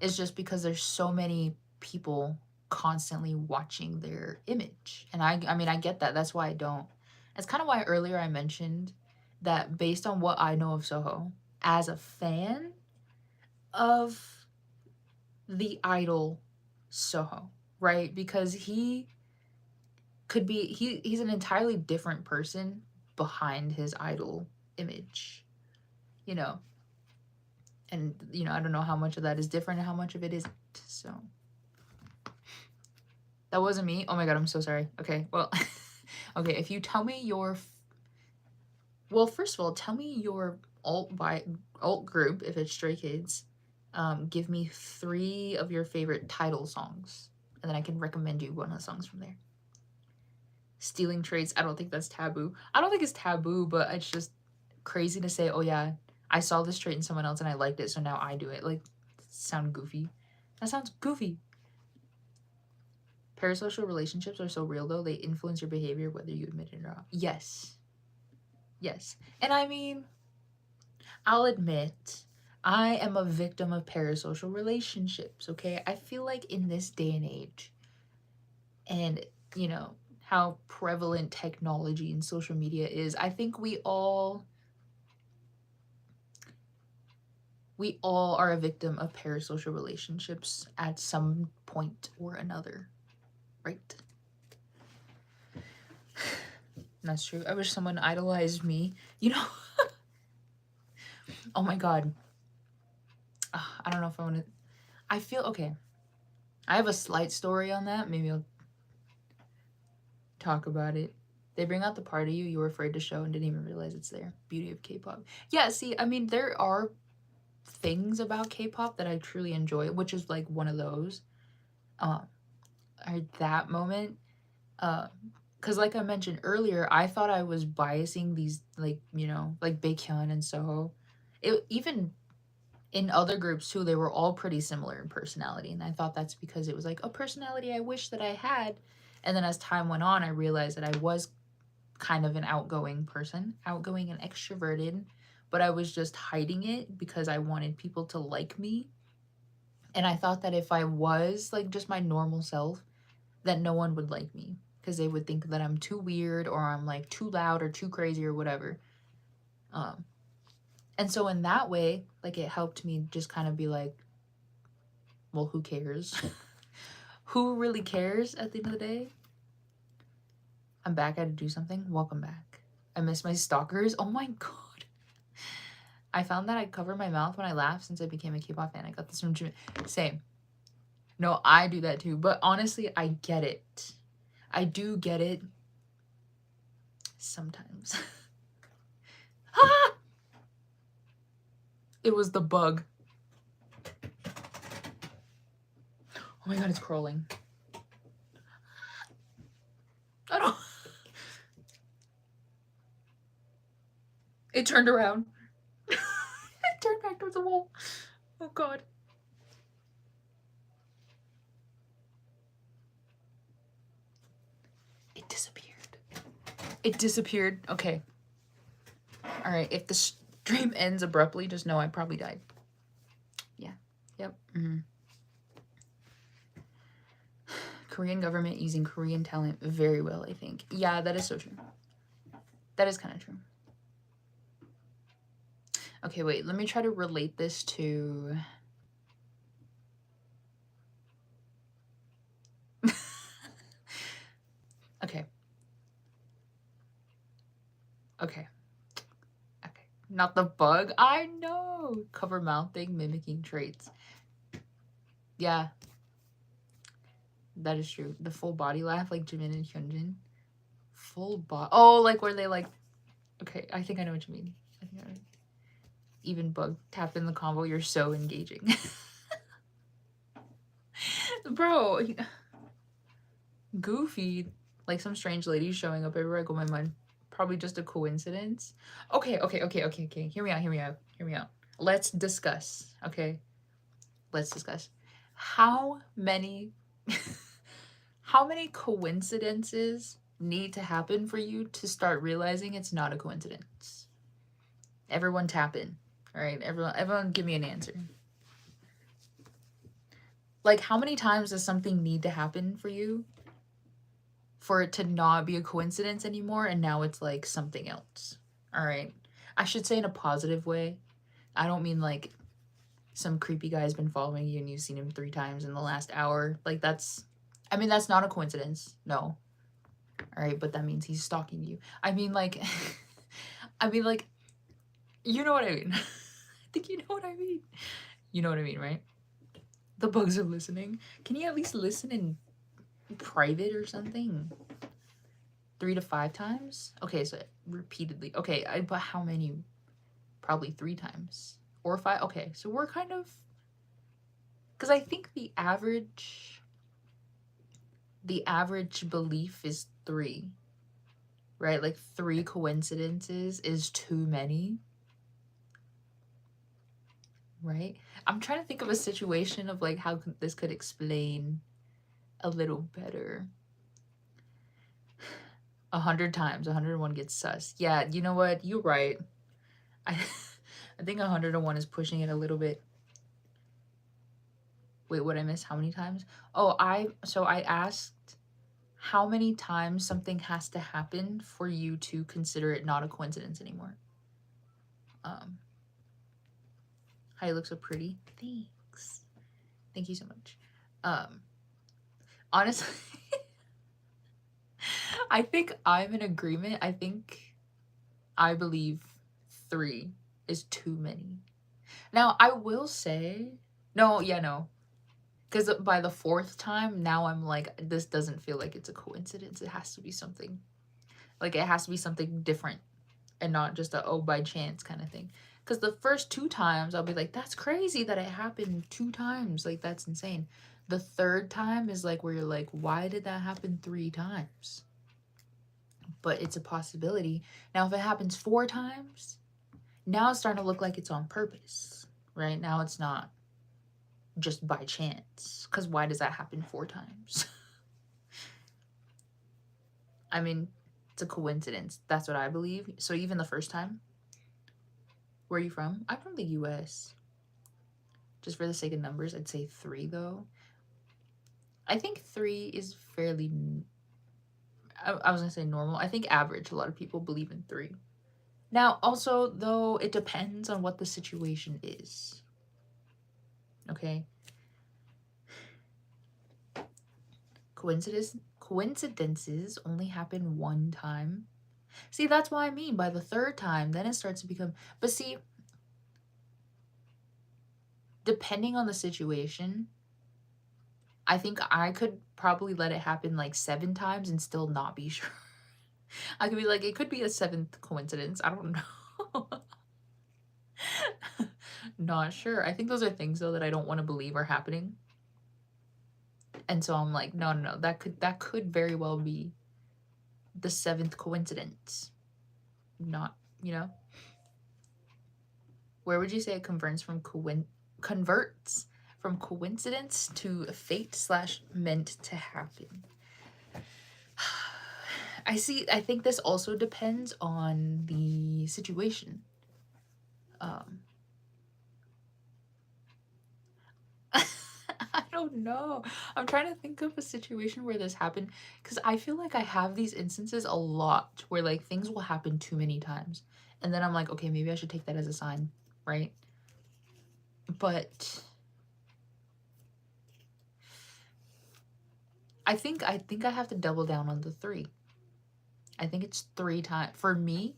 It's just because there's so many people constantly watching their image. And I mean, I get that. That's why I don't. It's kind of why earlier I mentioned that based on what I know of Soho, as a fan of the idol Soho, right? Because he could be he's an entirely different person behind his idol image, you know. And you know, I don't know how much of that is different and how much of it isn't. So that wasn't me. Oh my god, I'm so sorry. Okay, well, okay. If you tell me your, well, first of all, tell me your alt group if it's Stray Kids. Give me 3 of your favorite title songs, and then I can recommend you one of the songs from there. Stealing traits. I don't think that's taboo. I don't think it's taboo, but it's just crazy to say, oh yeah, I saw this trait in someone else and I liked it, so now I do it. Like, sound goofy. That sounds goofy. Parasocial relationships are so real though. They influence your behavior whether you admit it or not. Yes. Yes. And I mean, I'll admit, I am a victim of parasocial relationships, okay? I feel like in this day and age, and, you know, how prevalent technology and social media is, I think we all are a victim of parasocial relationships at some point or another, right? That's true. I wish someone idolized me, you know. Oh my god. I don't know if I want to. I feel okay. I have a slight story on that. Maybe I'll Talk about it. They bring out the part of you you were afraid to show and didn't even realize it's there. Beauty of K-pop. Yeah, see, I mean, there are things about K-pop that I truly enjoy, which is like one of those. Or that moment. Because like I mentioned earlier, I thought I was biasing these, like, you know, like Baekhyun and Soho. It even in other groups too, they were all pretty similar in personality, and I thought that's because it was like a personality I wish that I had. And then as time went on, I realized that I was kind of an outgoing person, outgoing and extroverted, but I was just hiding it because I wanted people to like me. And I thought that if I was like just my normal self, that no one would like me because they would think that I'm too weird or I'm like too loud or too crazy or whatever. Um, and so in that way, like it helped me just kind of be like, well, who cares? Who really cares at the end of the day? I'm back. I had to do something. Welcome back. I miss my stalkers. Oh my god. I found that I cover my mouth when I laugh since I became a K-pop fan. I got this from Jim. Same. No, I do that too. But honestly, I get it. I do get it. Sometimes. Ah! It was the bug. Oh my god, it's crawling. I don't. It turned around. It turned back towards the wall. Oh god. It disappeared. It disappeared. Okay. Alright, if the stream ends abruptly, just know I probably died. Yeah. Yep. Korean government using Korean talent very well, I think. Yeah, that is so true. That is kind of true. Okay, wait. Let me try to relate this to... Okay. Okay. Okay. Not the bug. I know. Cover mouthing, mimicking traits. Yeah. That is true. The full body laugh, like Jimin and Hyunjin. Full body. Oh, like where they like... Okay, I think I know what you mean. I think I know. Even bug tap in the combo. You're so engaging. Bro. Goofy. Like some strange lady showing up everywhere I go my mind. Probably just a coincidence. Okay. Hear me out. Let's discuss. Okay. Let's discuss. How many how many coincidences need to happen for you to start realizing it's not a coincidence? Everyone tap in. All right, everyone give me an answer. Like, how many times does something need to happen for you for it to not be a coincidence anymore, and now it's like something else? All right. I should say in a positive way. I don't mean like some creepy guy's been following you and you've seen him 3 times in the last hour. Like that's not a coincidence. No. All right, but that means he's stalking you. I mean like you know what I mean. I think you know what I mean. You know what I mean, right? The bugs are listening. Can you at least listen in private or something? 3 to 5 times? Okay, so repeatedly. Okay, but how many? Probably 3 times. Or 5? Okay, so we're kind of... Because I think the average belief is 3. Right? Like 3 coincidences is too many. Right? I'm trying to think of a situation of like how this could explain a little better. 100 times, 101 gets sus. Yeah, you know what? You're right. I think 101 is pushing it a little bit. Wait, what I missed? How many times? Oh, I asked how many times something has to happen for you to consider it not a coincidence anymore. Hi, you look so pretty. Thanks. Thank you so much. Honestly, I think I'm in agreement. I believe 3 is too many. Now, I will say, no. Because by the fourth time, now I'm like, this doesn't feel like it's a coincidence. It has to be something. Like, it has to be something different and not just a, oh, by chance kind of thing. Because the first two times, I'll be like, that's crazy that it happened two times. Like, that's insane. The third time is like where you're like, why did that happen three times? But it's a possibility. Now, if it happens four times, now it's starting to look like it's on purpose, right? Now it's not just by chance. Because why does that happen four times? I mean, it's a coincidence. That's what I believe. So even the first time, where are you from? I'm from the US. Just for the sake of numbers, I'd say 3 though. I think 3 is fairly, I was gonna say normal. I think average. A lot of people believe in 3. Now, also, though, it depends on what the situation is. Okay? Coincidences only happen one time. See, that's what I mean. By the third time, then it starts to become. But see, depending on the situation, I think I could probably let it happen like 7 times and still not be sure. I could be like, it could be a 7th coincidence. I don't know. Not sure. I think those are things though that I don't want to believe are happening. And so I'm like, no, no, no. That could very well be the 7th coincidence. Not, you know. Where would you say it converts from coincidence to fate slash meant to happen? I think this also depends on the situation. I don't know. I'm trying to think of a situation where this happened because I feel like I have these instances a lot where like things will happen too many times. And then I'm like, okay, maybe I should take that as a sign, right? But I think I have to double down on the 3. I think it's 3 times. For me,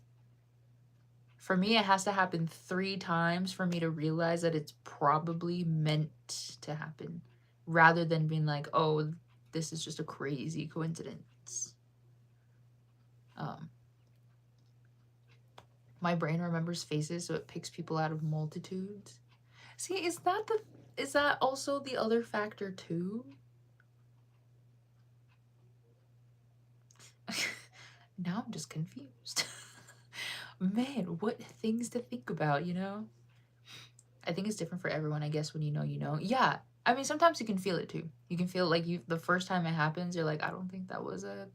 it has to happen 3 times for me to realize that it's probably meant to happen rather than being like, oh, this is just a crazy coincidence. My brain remembers faces, so it picks people out of multitudes. See, is that also the other factor too? Now I'm just confused. Man, what things to think about, you know? I think it's different for everyone, I guess, when you know, you know. Yeah. I mean, sometimes you can feel it too. You can feel like the first time it happens, you're like, I don't think that was a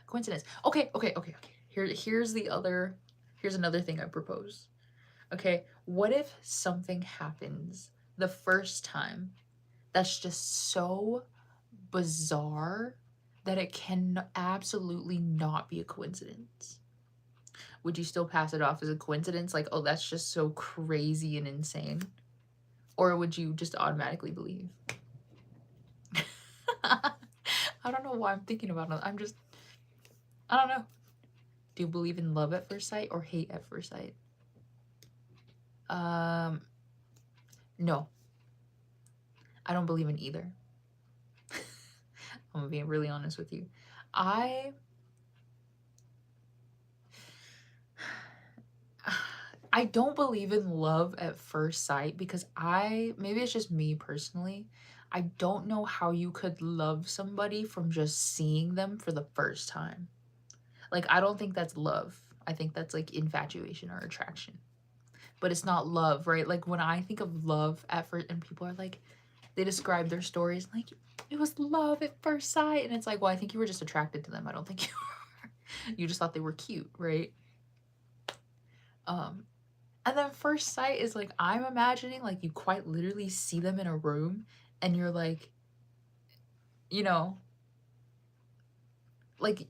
coincidence. Okay. Here's another thing I propose. Okay, what if something happens the first time that's just so bizarre that it can absolutely not be a coincidence? Would you still pass it off as a coincidence? Like, oh, that's just so crazy and insane? Or would you just automatically believe? I don't know why I'm thinking about it. I don't know. Do you believe in love at first sight or hate at first sight? No. I don't believe in either. I'm being really honest with you. I don't believe in love at first sight because maybe it's just me personally. I don't know how you could love somebody from just seeing them for the first time. Like, I don't think that's love. I think that's like infatuation or attraction. But it's not love, right? Like, when I think of love at first, and people are like, they describe their stories like, it was love at first sight. And it's like, well, I think you were just attracted to them. I don't think you were. You just thought they were cute, right? And then first sight is like, I'm imagining like you quite literally see them in a room and you're like, you know, like,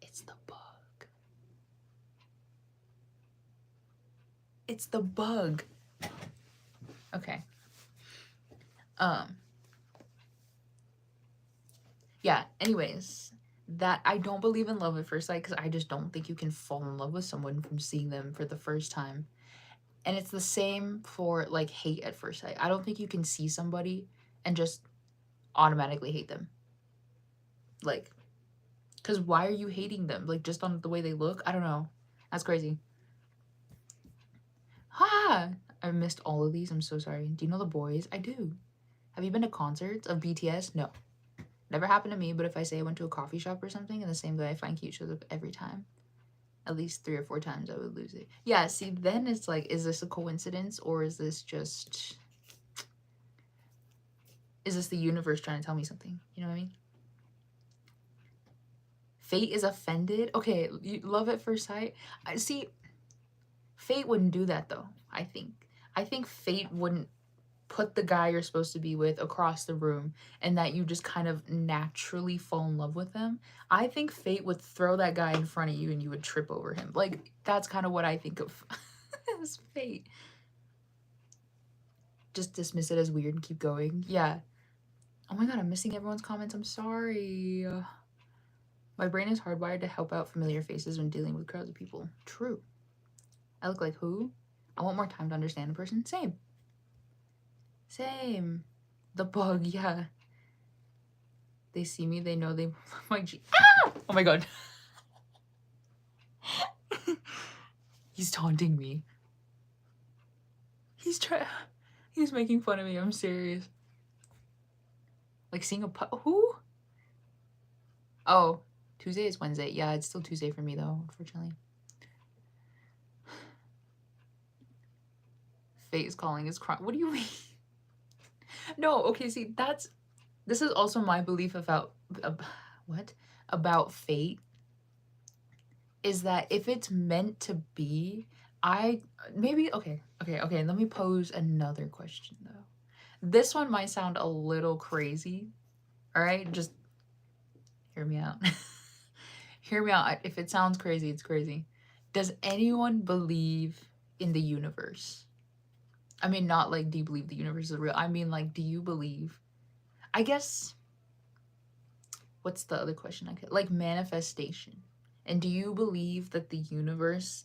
it's the bug. It's the bug. Okay. Yeah, anyways, that I don't believe in love at first sight because I just don't think you can fall in love with someone from seeing them for the first time. And it's the same for like hate at first sight. I don't think you can see somebody and just automatically hate them. Like, because why are you hating them? Like, just on the way they look? I don't know. That's crazy. Ha! I missed all of these. I'm so sorry. Do you know The Boys? I do. Have you been to concerts of BTS? No. Never happened to me, but if I say I went to a coffee shop or something and the same guy I find cute shows up every time, at least 3 or 4 times, I would lose it. Yeah, see, then it's like, is this a coincidence or is this just... Is this the universe trying to tell me something? You know what I mean? Fate is offended? Okay, you love at first sight? I see, Fate wouldn't do that though, I think. I think Fate wouldn't put the guy you're supposed to be with across the room and that you just kind of naturally fall in love with them. I think Fate would throw that guy in front of you and you would trip over him. Like, that's kind of what I think of as Fate. Just dismiss it as weird and keep going. Yeah. Oh my god, I'm missing everyone's comments. I'm sorry. My brain is hardwired to help out familiar faces when dealing with crowds of people. True. I look like who? I want more time to understand a person. Same. Same. The bug, yeah. They see me, they know they... my G... Ah! Oh my god. He's taunting me. He's making fun of me. I'm serious. Like seeing a who? Oh, Tuesday is Wednesday. Yeah, it's still Tuesday for me though, unfortunately. Fate is calling his crime. What do you mean? No, okay, see, this is also my belief about what? About fate. Is that if it's meant to be, okay, let me pose another question though. This one might sound a little crazy. All right, just hear me out. Hear me out. If it sounds crazy, it's crazy. Does anyone believe in the universe? I mean, not like, do you believe the universe is real? I mean, like, do you believe? I guess, what's the other question I could, like, manifestation. And do you believe that the universe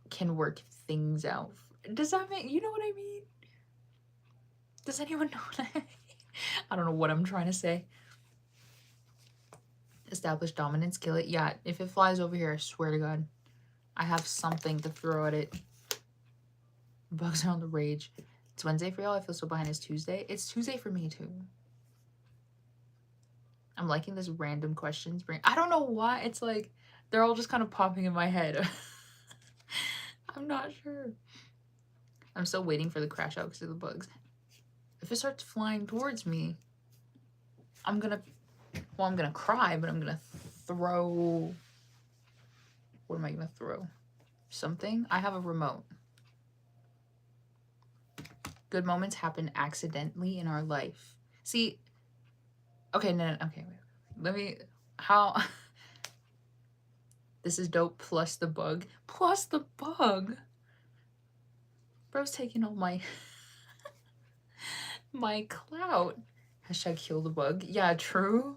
can work things out? Does that make, you know what I mean? Does anyone know what I mean? I don't know what I'm trying to say. Establish dominance, kill it. Yeah, if it flies over here, I swear to God, I have something to throw at it. Bugs are on the rage. It's Wednesday for y'all. I feel so behind. It's Tuesday. It's Tuesday for me too. I'm liking this random questions. I don't know why. It's like they're all just kind of popping in my head. I'm not sure. I'm still waiting for the crash out because of the bugs. If it starts flying towards me, I'm gonna cry, but I'm gonna throw... What am I gonna throw? Something? I have a remote. Good moments happen accidentally in our life. See, okay, no, okay, wait. Let me, how... This is dope plus the bug. Plus the bug? Bro's taking all my... my clout. Hashtag kill the bug. Yeah, true.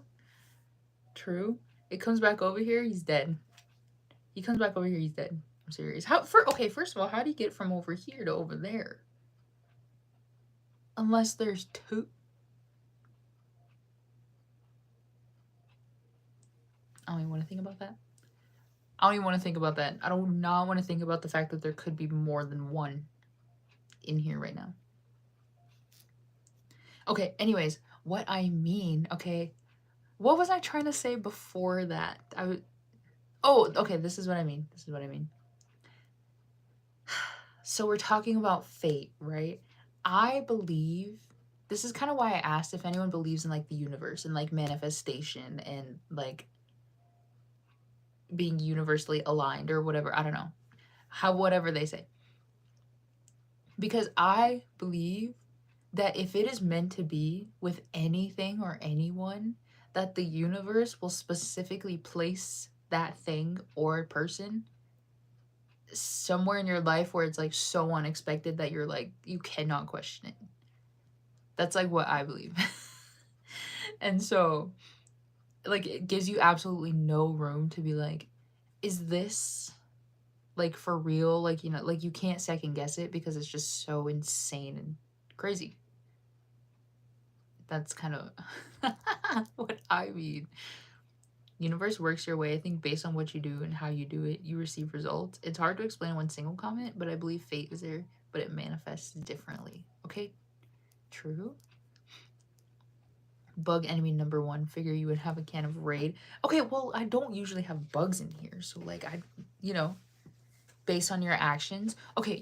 True. It comes back over here, he's dead. He comes back over here, he's dead. I'm serious. Okay, first of all, how do you get from over here to over there? Unless there's two. I don't even want to think about that. I don't even want to think about that. I do not want to think about the fact that there could be more than one in here right now. Okay, anyways, what I mean, okay, what was I trying to say before that? Oh, okay, this is what I mean. This is what I mean. So we're talking about fate, right? I believe, this is kind of why I asked if anyone believes in like the universe and like manifestation and like being universally aligned or whatever. I don't know. Whatever they say. Because I believe that if it is meant to be with anything or anyone, that the universe will specifically place that thing or person somewhere in your life where it's like so unexpected that you're like, you cannot question it. That's like what I believe. And so, like, it gives you absolutely no room to be like, is this like for real, like, you know, like you can't second guess it because it's just so insane and crazy. That's kind of what I mean. Universe works your way. I think based on what you do and how you do it, you receive results. It's hard to explain in one single comment, but I believe fate is there, but it manifests differently. Okay, true. Bug enemy number one. Figure you would have a can of Raid. Okay, well, I don't usually have bugs in here, so like you know, based on your actions. Okay.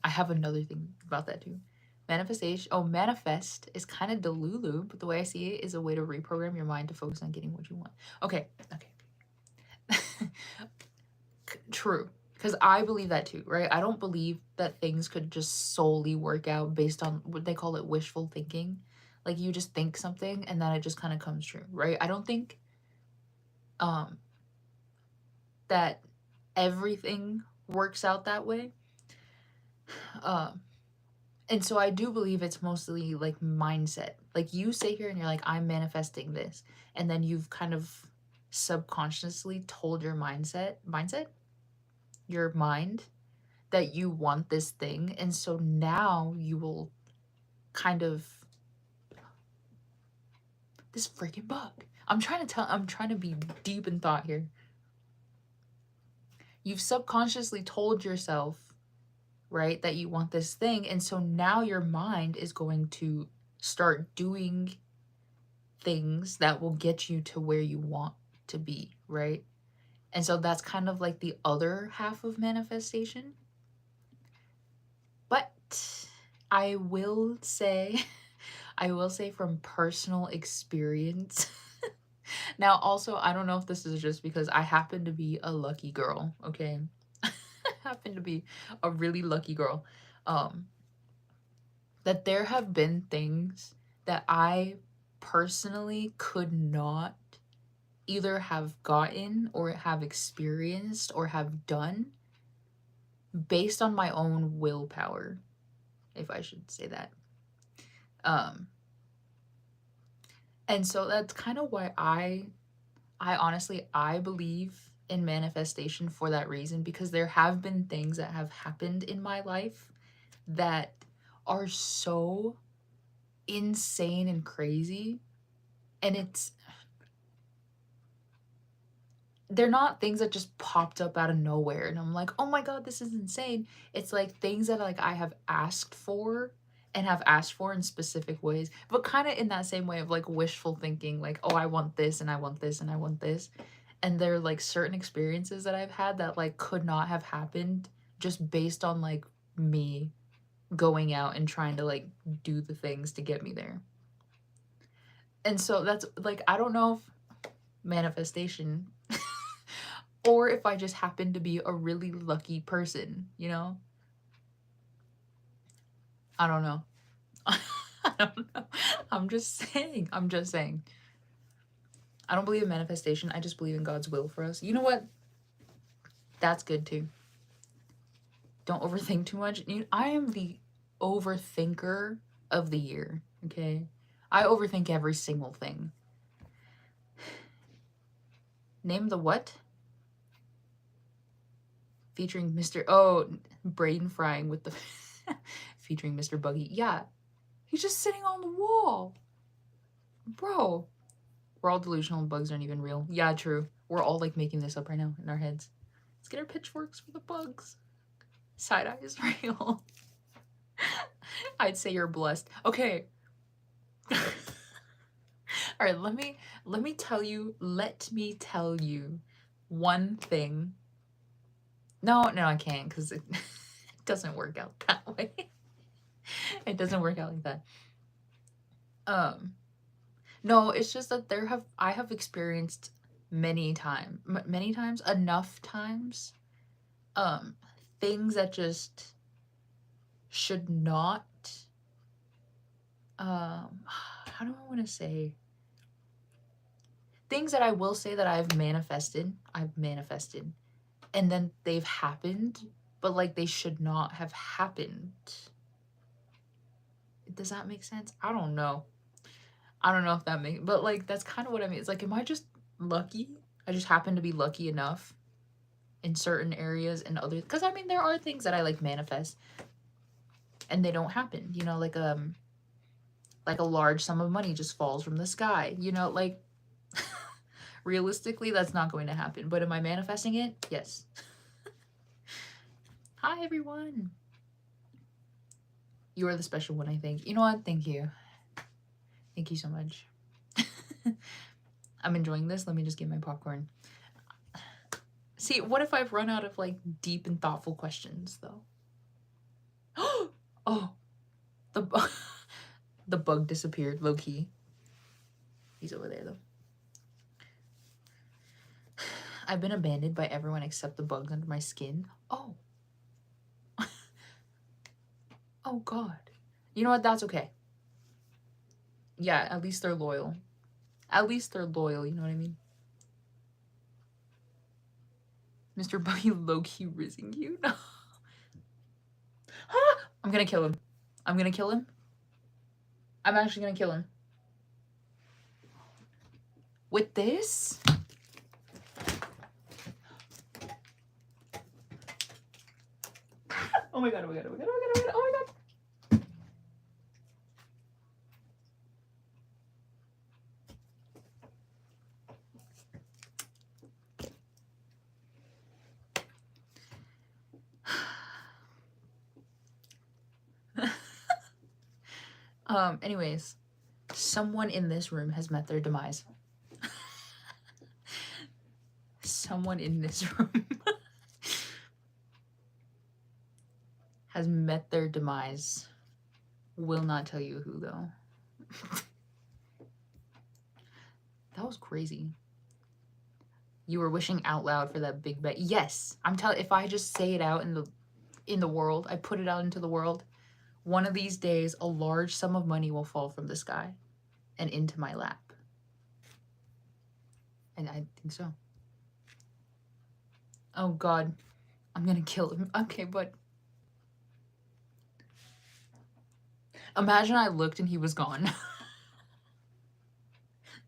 I have another thing about that too. Manifestation. Oh, manifest is kind of delulu, but the way I see it is a way to reprogram your mind to focus on getting what you want. Okay. True. Because I believe that too, right? I don't believe that things could just solely work out based on what they call it wishful thinking. Like you just think something and then it just kind of comes true, right? I don't think um that everything works out that way. Um and so I do believe it's mostly like mindset. Like you sit here and you're like, I'm manifesting this, and then you've kind of subconsciously told your your mind that you want this thing, and so now you will kind of this freaking bug. I'm trying to be deep in thought here. You've subconsciously told yourself, right, that you want this thing, and so now your mind is going to start doing things that will get you to where you want to be, right? And so that's kind of like the other half of manifestation. But I will say from personal experience. Now, also, I don't know if this is just because I happen to be a lucky girl, okay? I happen to be a really lucky girl. Um, that there have been things that I personally could not either have gotten or have experienced or have done based on my own willpower, if I should say that. Um, and so that's kind of why I honestly I believe in manifestation for that reason, because there have been things that have happened in my life that are so insane and crazy, and they're not things that just popped up out of nowhere and I'm like, "Oh my god, this is insane." It's like things that like I have asked for and have asked for in specific ways, but kind of in that same way of like wishful thinking, like, "Oh, I want this and I want this and I want this." And there are like certain experiences that I've had that like could not have happened just based on like me going out and trying to like do the things to get me there. And so that's like I don't know if manifestation or if I just happen to be a really lucky person, you know? I don't know. I don't know. I'm just saying. I'm just saying. I don't believe in manifestation. I just believe in God's will for us. You know what? That's good too. Don't overthink too much. I am the overthinker of the year, okay? I overthink every single thing. Name the what? Featuring Mr. Oh, brain frying with the featuring Mr. Buggy. Yeah, he's just sitting on the wall. Bro, we're all delusional and bugs aren't even real. Yeah, true. We're all like making this up right now in our heads. Let's get our pitchforks for the bugs. Side eye is real. I'd say you're blessed. Okay. All right, let me tell you one thing. No, I can't because it doesn't work out that way. It doesn't work out like that. No, it's just that I have experienced many times, enough times, um, things that just should not, how do I want to say? Things that I will say that I've manifested, and then they've happened, but like they should not have happened. Does that make sense? I don't know. I don't know if that makes, but like that's kind of what I mean. It's like, am I just lucky? I just happen to be lucky enough. in certain areas and others. Because I mean, there are things that I like manifest and they don't happen. You know, like a large sum of money just falls from the sky. You know, like realistically, that's not going to happen. But am I manifesting it? Yes. Hi, everyone. You are the special one, I think. You know what? Thank you. Thank you so much. I'm enjoying this. Let me just get my popcorn. See, what if I've run out of like deep and thoughtful questions though? Oh, the bug disappeared, low key. He's over there though. I've been abandoned by everyone except the bugs under my skin. Oh. Oh God. You know what? That's okay. Yeah, at least they're loyal. At least they're loyal, you know what I mean? Mr. Buggy low-key rizzing you? No. I'm gonna kill him. I'm gonna kill him. I'm actually gonna kill him. With this? Oh my god, oh my god, oh my god, oh my god, oh my god, oh my god. Anyways, someone in this room has met their demise. Someone in this room has met their demise. Will not tell you who though. That was crazy. You were wishing out loud for that big bet. Yes, I'm telling. If I just say it out in the world, I put it out into the world. One of these days, a large sum of money will fall from the sky and into my lap. And I think so. Oh God, I'm gonna kill him. Okay, but imagine I looked and he was gone.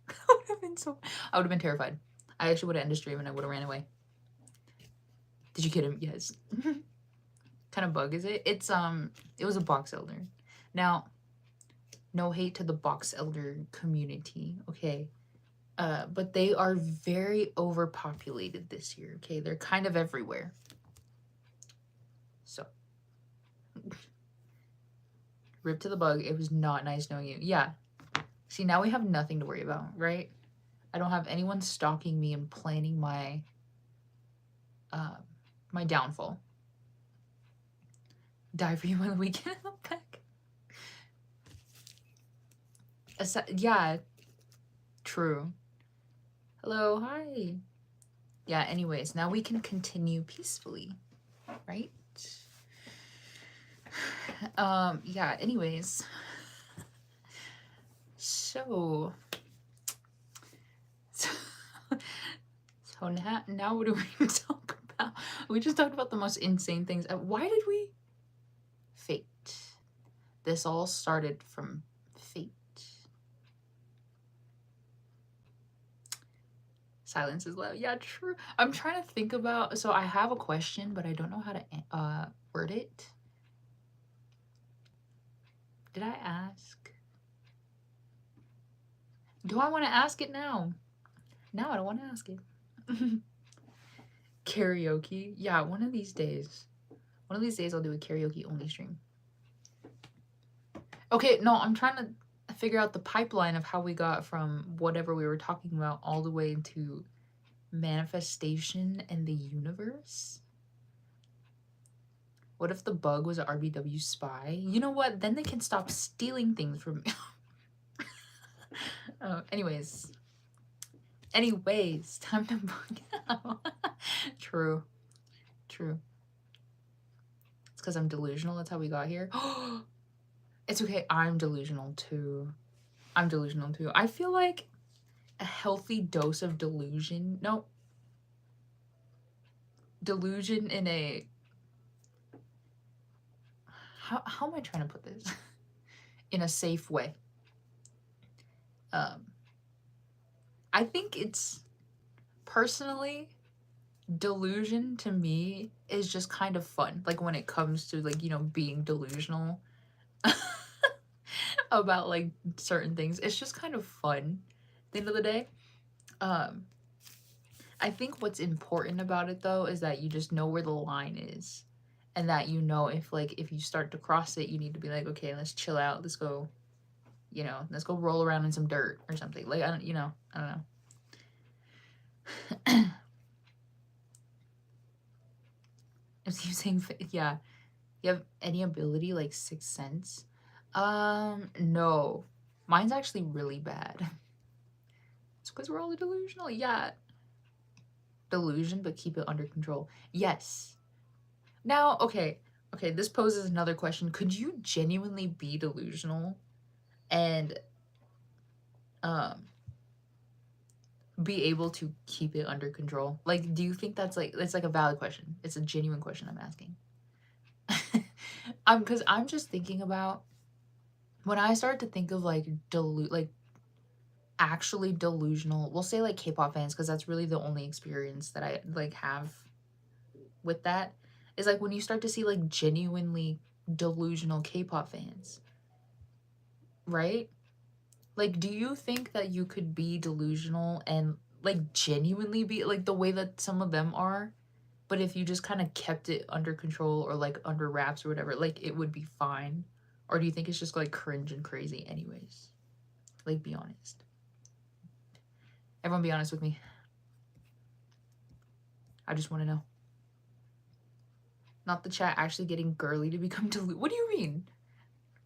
That would have been so. I would have been terrified. I actually would have ended stream and I would have ran away. Did you get him? Yes. Kind of bug is it? It's it was a box elder. Now, no hate to the box elder community, okay? But they are very overpopulated this year, okay? They're kind of everywhere. So, rip to the bug. It was not nice knowing you. Yeah. See, now we have nothing to worry about, right? I don't have anyone stalking me and planning my my downfall. Die for you on the weekend. Back. Yeah. True. Hello, hi. Yeah, anyways, now we can continue peacefully, right? Yeah, anyways. So now what do we talk about? We just talked about the most insane things. Why did we? Fate. This all started from fate. Silence is loud. Yeah, true. I'm trying to think about. So I have a question, but I don't know how to word it. Did I ask? Do I want to ask it now? No, I don't want to ask it. Karaoke. Yeah, one of these days. One of these days I'll do a karaoke only stream. Okay, no, I'm trying to figure out the pipeline of how we got from whatever we were talking about all the way into manifestation and the universe. What if the bug was an RBW spy? You know what? Then they can stop stealing things from me. Anyways, time to bug out. True. It's because I'm delusional. That's how we got here. It's okay. I'm delusional too. I feel like a healthy dose of delusion. No. Delusion in a... How am I trying to put this? In a safe way. I think it's personally delusion to me is just kind of fun. Like when it comes to like, you know, being delusional about like certain things. It's just kind of fun at the end of the day. Um, I think what's important about it though is that you just know where the line is. And that you know if like if you start to cross it, you need to be like, okay, let's chill out. Let's go, you know, let's go roll around in some dirt or something. Like I don't, you know, I don't know. If you saying, yeah, you have any ability like sixth sense? No, mine's actually really bad. It's because we're all delusional. Yeah, delusion, but keep it under control. Yes. Now, okay, this poses another question. Could you genuinely be delusional and um be able to keep it under control? Like, do you think that's like a valid question? It's a genuine question I'm asking. Because I'm just thinking about when I start to think of like like actually delusional, we'll say like K-pop fans, because that's really the only experience that I like have with that, is like when you start to see like genuinely delusional K-pop fans, right? Like, do you think that you could be delusional and like genuinely be like the way that some of them are, but if you just kind of kept it under control or like under wraps or whatever, like it would be fine? Or do you think it's just like cringe and crazy anyways? Like, be honest. Everyone be honest with me. I just want to know. Not the chat actually getting girly to become delusional. What do you mean?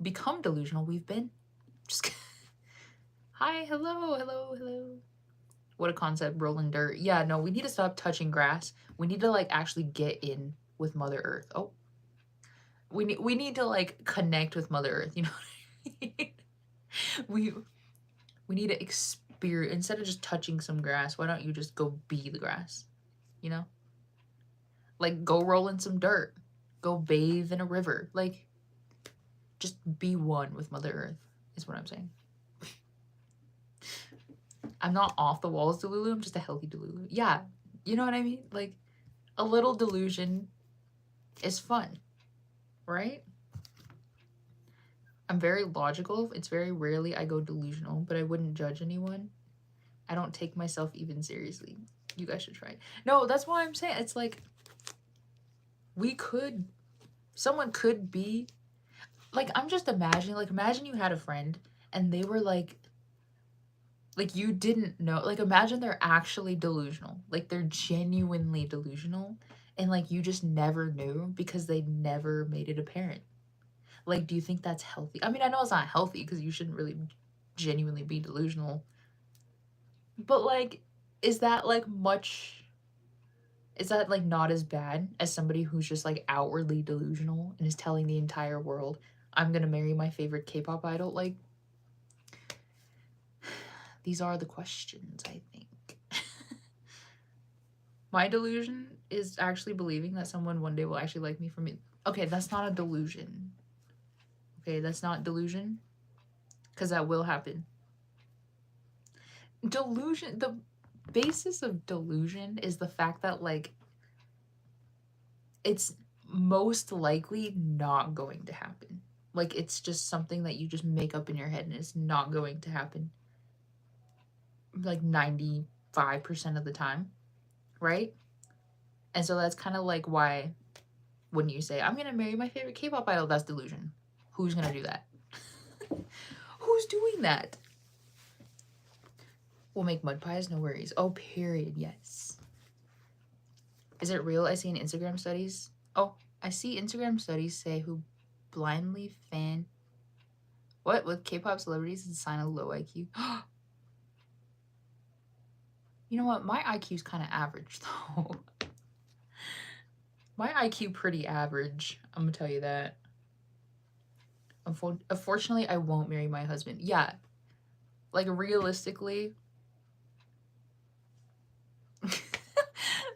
Become delusional? We've been. Just hi, hello, hello, hello. What a concept, rolling dirt. Yeah, no, we need to stop touching grass. We need to like actually get in with Mother Earth. Oh, we need to like connect with Mother Earth. You know what I mean? we we need to experience, instead of just touching some grass. Why don't you just go be the grass? You know, like go roll in some dirt, go bathe in a river. Like just be one with Mother Earth. Is what I'm saying. I'm not off the walls Delulu. I'm just a healthy Delulu. Yeah, you know what I mean. Like a little delusion is fun, right? I'm very logical. It's very rarely I go delusional, but I wouldn't judge anyone. I don't take myself even seriously. You guys should try it. No, that's why I'm saying it's like someone could be like, I'm just imagining, like, imagine you had a friend and they were like you didn't know, like, imagine they're actually delusional, like they're genuinely delusional, and like you just never knew because they never made it apparent. Like, do you think that's healthy? I mean, I know it's not healthy because you shouldn't really genuinely be delusional. But like, is that like much? Is that like not as bad as somebody who's just like outwardly delusional and is telling the entire world, I'm gonna marry my favorite K-pop idol? Like, these are the questions, I think. My delusion is actually believing that someone one day will actually like me for me. Okay, that's not a delusion. Okay, that's not delusion. Because that will happen. Delusion, the basis of delusion is the fact that like it's most likely not going to happen. Like, it's just something that you just make up in your head and it's not going to happen like 95% of the time, right? And so that's kind of like why when you say I'm gonna marry my favorite K-pop idol, that's delusion. Who's gonna do that? Who's doing that? We'll make mud pies, no worries. Oh, period, yes. Is it real? I see in Instagram studies. Oh, I see Instagram studies say who blindly fan what with K-pop celebrities and sign a low IQ. You know what? My IQ's kind of average though. My IQ pretty average. I'm gonna tell you that. Unfortunately, I won't marry my husband. Yeah, like realistically,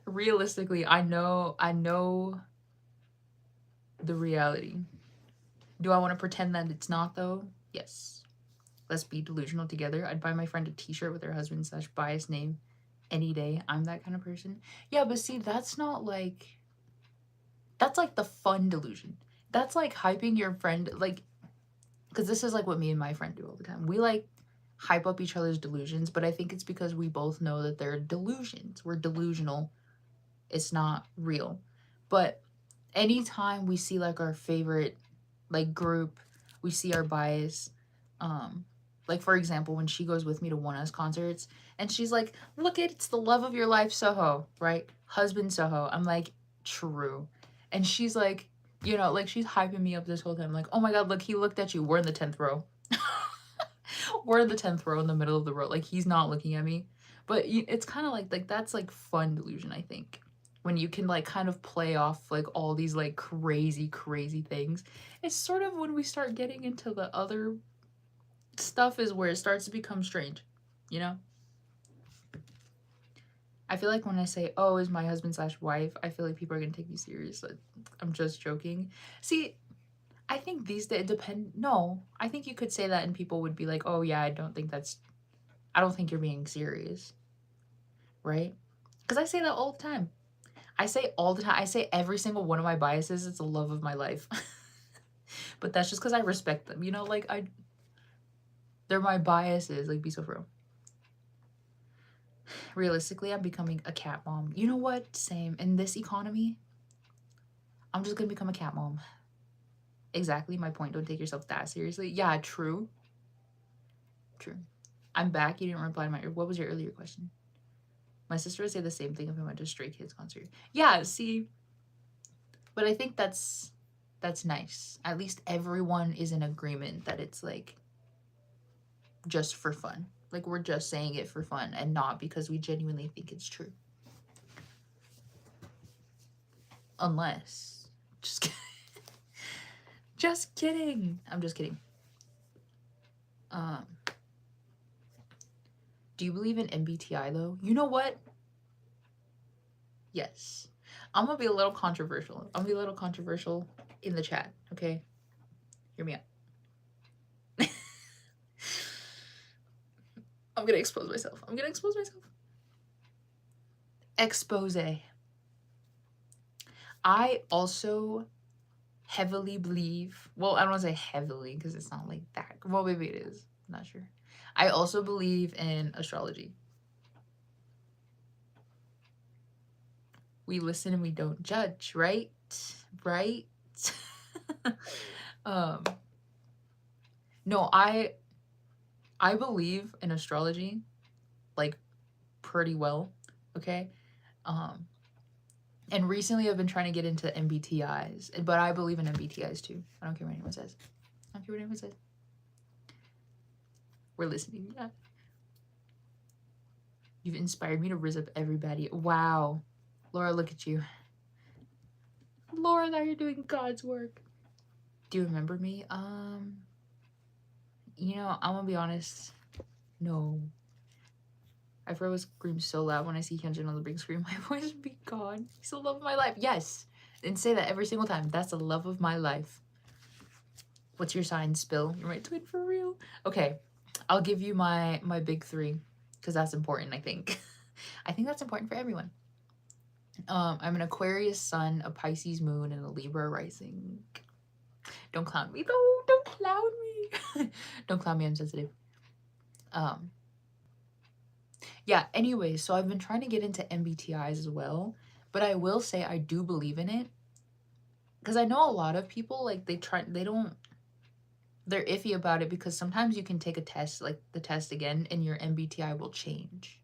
realistically, I know the reality. Do I want to pretend that it's not though? Yes. Let's be delusional together. I'd buy my friend a t-shirt with her husband/biased name any day. I'm that kind of person. Yeah, but see, that's like the fun delusion. That's like hyping your friend, like, because this is like what me and my friend do all the time. We like hype up each other's delusions, but I think it's because we both know that they're delusions. We're delusional. It's not real. But anytime we see like our favorite like group, we see our bias. Like for example, when she goes with me to ONEUS concerts and she's like, "Look, it's the love of your life, Soho, right? Husband Soho." I'm like, "True." And she's like, you know, like she's hyping me up this whole time, like, "Oh my god, look, he looked at you. We're in the 10th row." We're in the 10th row in the middle of the road. Like he's not looking at me. But it's kind of like that's like fun delusion, I think. When you can like kind of play off like all these like crazy things. It's sort of when we start getting into the other stuff is where it starts to become strange, you know? I feel like when I say, "Oh, is my husband slash wife," I feel like people are gonna take me serious. Like, I'm just joking. See, I think these days depend. No, I think you could say that and people would be like, "Oh yeah, I don't think you're being serious," right? Because I say that all the time. I say all the time. I say every single one of my biases. It's the love of my life. But that's just because I respect them. You know, like they're my biases. Like, be so for real. Realistically, I'm becoming a cat mom. You know what? Same. In this economy, I'm just gonna become a cat mom. Exactly my point. Don't take yourself that seriously. Yeah, true. True. I'm back. You didn't reply to my. What was your earlier question? My sister would say the same thing if I went to a Stray Kids concert. Yeah, see, but I think that's nice. At least everyone is in agreement that it's like just for fun. Like we're just saying it for fun and not because we genuinely think it's true. Unless, just kidding. Just kidding. I'm just kidding. Um, do you believe in MBTI though? You know what? Yes. I'm gonna be a little controversial. I'm gonna be a little controversial in the chat, okay? Hear me out. I'm gonna expose myself. I'm gonna expose myself. Expose. I also heavily believe, well, I don't want to say heavily because it's not like that. Well, maybe it is. I'm not sure. I also believe in astrology. We listen and we don't judge, right? Right? um no, I believe in astrology like pretty well, okay? Um and recently I've been trying to get into MBTIs, but I believe in MBTIs too. I don't care what anyone says. I don't care what anyone says. We're listening. Yeah. You've inspired me to rizz up everybody. Wow. Laura, look at you. Laura, now you're doing God's work. Do you remember me? You know, I'm gonna be honest. No. I've heard scream so loud when I see Hyunjin on the big screen, my voice would be gone. He's the love of my life. Yes. And say that every single time. That's the love of my life. What's your sign, Spill? You're my twin for real. Okay. I'll give you my big three. Because that's important, I think. I think that's important for everyone. I'm an Aquarius sun, a Pisces moon, and a Libra rising. Don't clown me though. Don't clown me. Don't clown me. I'm sensitive. Yeah. Anyway, so I've been trying to get into MBTIs as well, but I will say I do believe in it because I know a lot of people like they're iffy about it because sometimes you can take a test like the test again and your MBTI will change.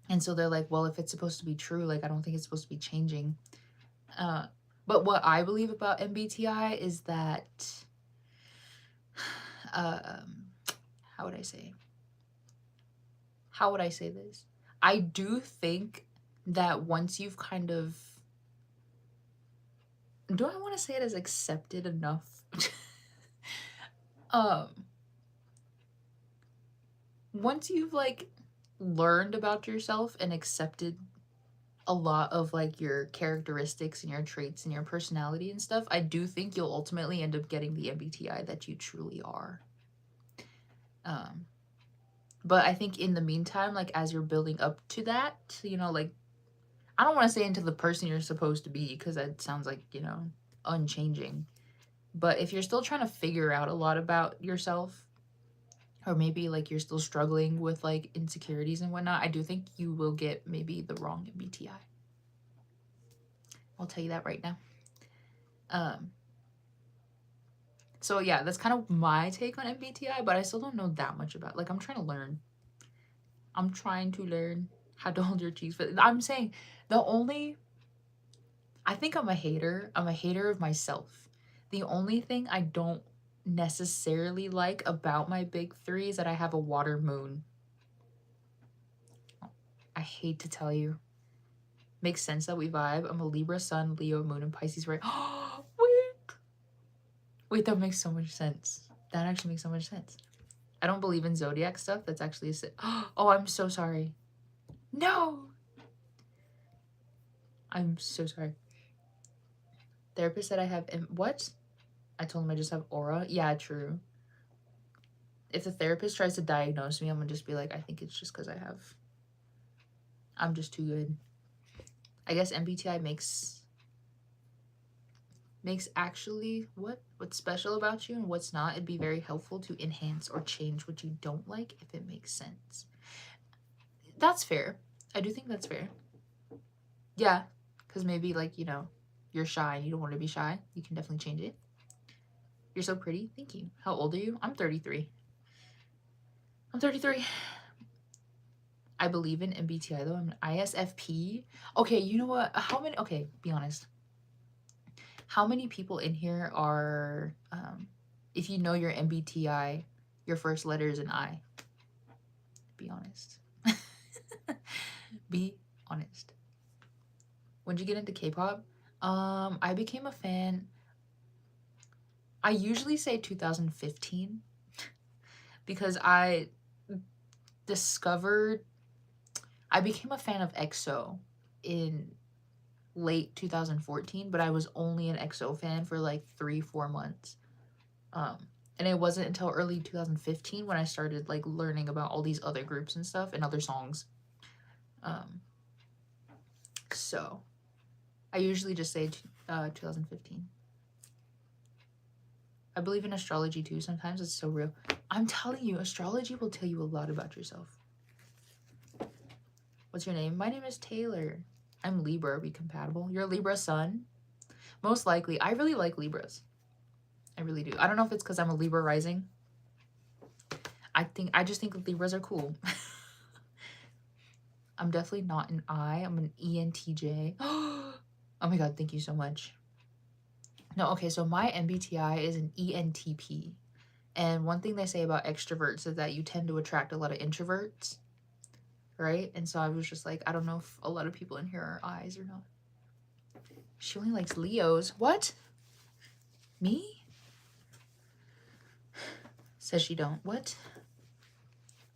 And so they're like, well, if it's supposed to be true, like I don't think it's supposed to be changing. But what I believe about MBTI is that, how would I say? How would I say this? I do think that once you've kind of, do I want to say it as accepted enough? Once you've like learned about yourself and accepted a lot of like your characteristics and your traits and your personality and stuff, I do think you'll ultimately end up getting the MBTI that you truly are. But I think in the meantime, like as you're building up to that, you know, like I don't want to say into the person you're supposed to be because that sounds like, you know, unchanging. But if you're still trying to figure out a lot about yourself, or maybe like you're still struggling with like insecurities and whatnot, I do think you will get maybe the wrong MBTI. I'll tell you that right now. So yeah, that's kind of my take on MBTI, but I still don't know that much about. Like I'm trying to learn. I'm trying to learn how to hold your cheese. But I'm saying the only I think I'm a hater. I'm a hater of myself. The only thing I don't necessarily like about my big three is that I have a water moon. I hate to tell you. Makes sense that we vibe. I'm a Libra sun, Leo moon, and Pisces right. Wait. Wait, that makes so much sense. That actually makes so much sense. I don't believe in zodiac stuff. That's actually oh, I'm so sorry. No. I'm so sorry. Therapist said I have what? I told him I just have aura. Yeah, true. If the therapist tries to diagnose me, I'm gonna just be like, I think it's just because I'm just too good. I guess MBTI makes actually what's special about you and what's not. It'd be very helpful to enhance or change what you don't like if it makes sense. That's fair. I do think that's fair. Yeah, because maybe like, you know, you're shy and you don't want to be shy. You can definitely change it. You're so pretty. Thank you. How old are you? I'm 33. I'm 33. I believe in MBTI though. I'm an ISFP. Okay, you know what? How many? Okay, be honest. How many people in here are, if you know your MBTI, your first letter is an I? Be honest. Be honest. When'd you get into K-pop? I became a fan. I usually say 2015 because I became a fan of EXO in late 2014, but I was only an EXO fan for like 3-4 months. And it wasn't until early 2015 when I started like learning about all these other groups and stuff and other songs. So I usually just say 2015. I believe in astrology too. Sometimes it's so real. I'm telling you, astrology will tell you a lot about yourself. What's your name? My name is Taylor. I'm Libra. Are we compatible? You're a Libra sun? Most likely. I really like Libras. I really do. I don't know if it's because I'm a Libra rising. I just think Libras are cool. I'm definitely not an I. I'm an ENTJ. Oh my god, thank you so much. No, okay, so my MBTI is an ENTP. And one thing they say about extroverts is that you tend to attract a lot of introverts, right? And so I was just like, I don't know if a lot of people in here are I's or not. She only likes Leos. What? Me? Says she don't. What?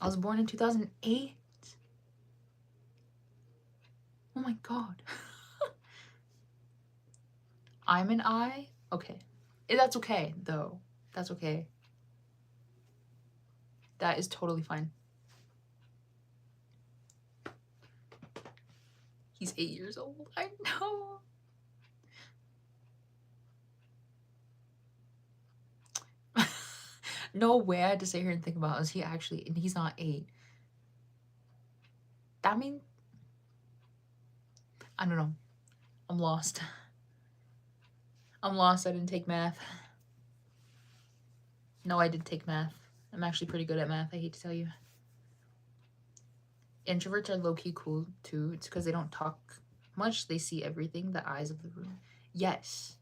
I was born in 2008. Oh my god. I'm an I? Okay. That's okay, though. That's okay. That is totally fine. He's 8 years old. I know. No way I had to sit here and think about, is he actually, and he's not 8. That means, I don't know. I'm lost. I'm lost. I didn't take math. No, I did take math. I'm actually pretty good at math, I hate to tell you. Introverts are low-key cool too. It's because they don't talk much. They see everything, the eyes of the room. Yes.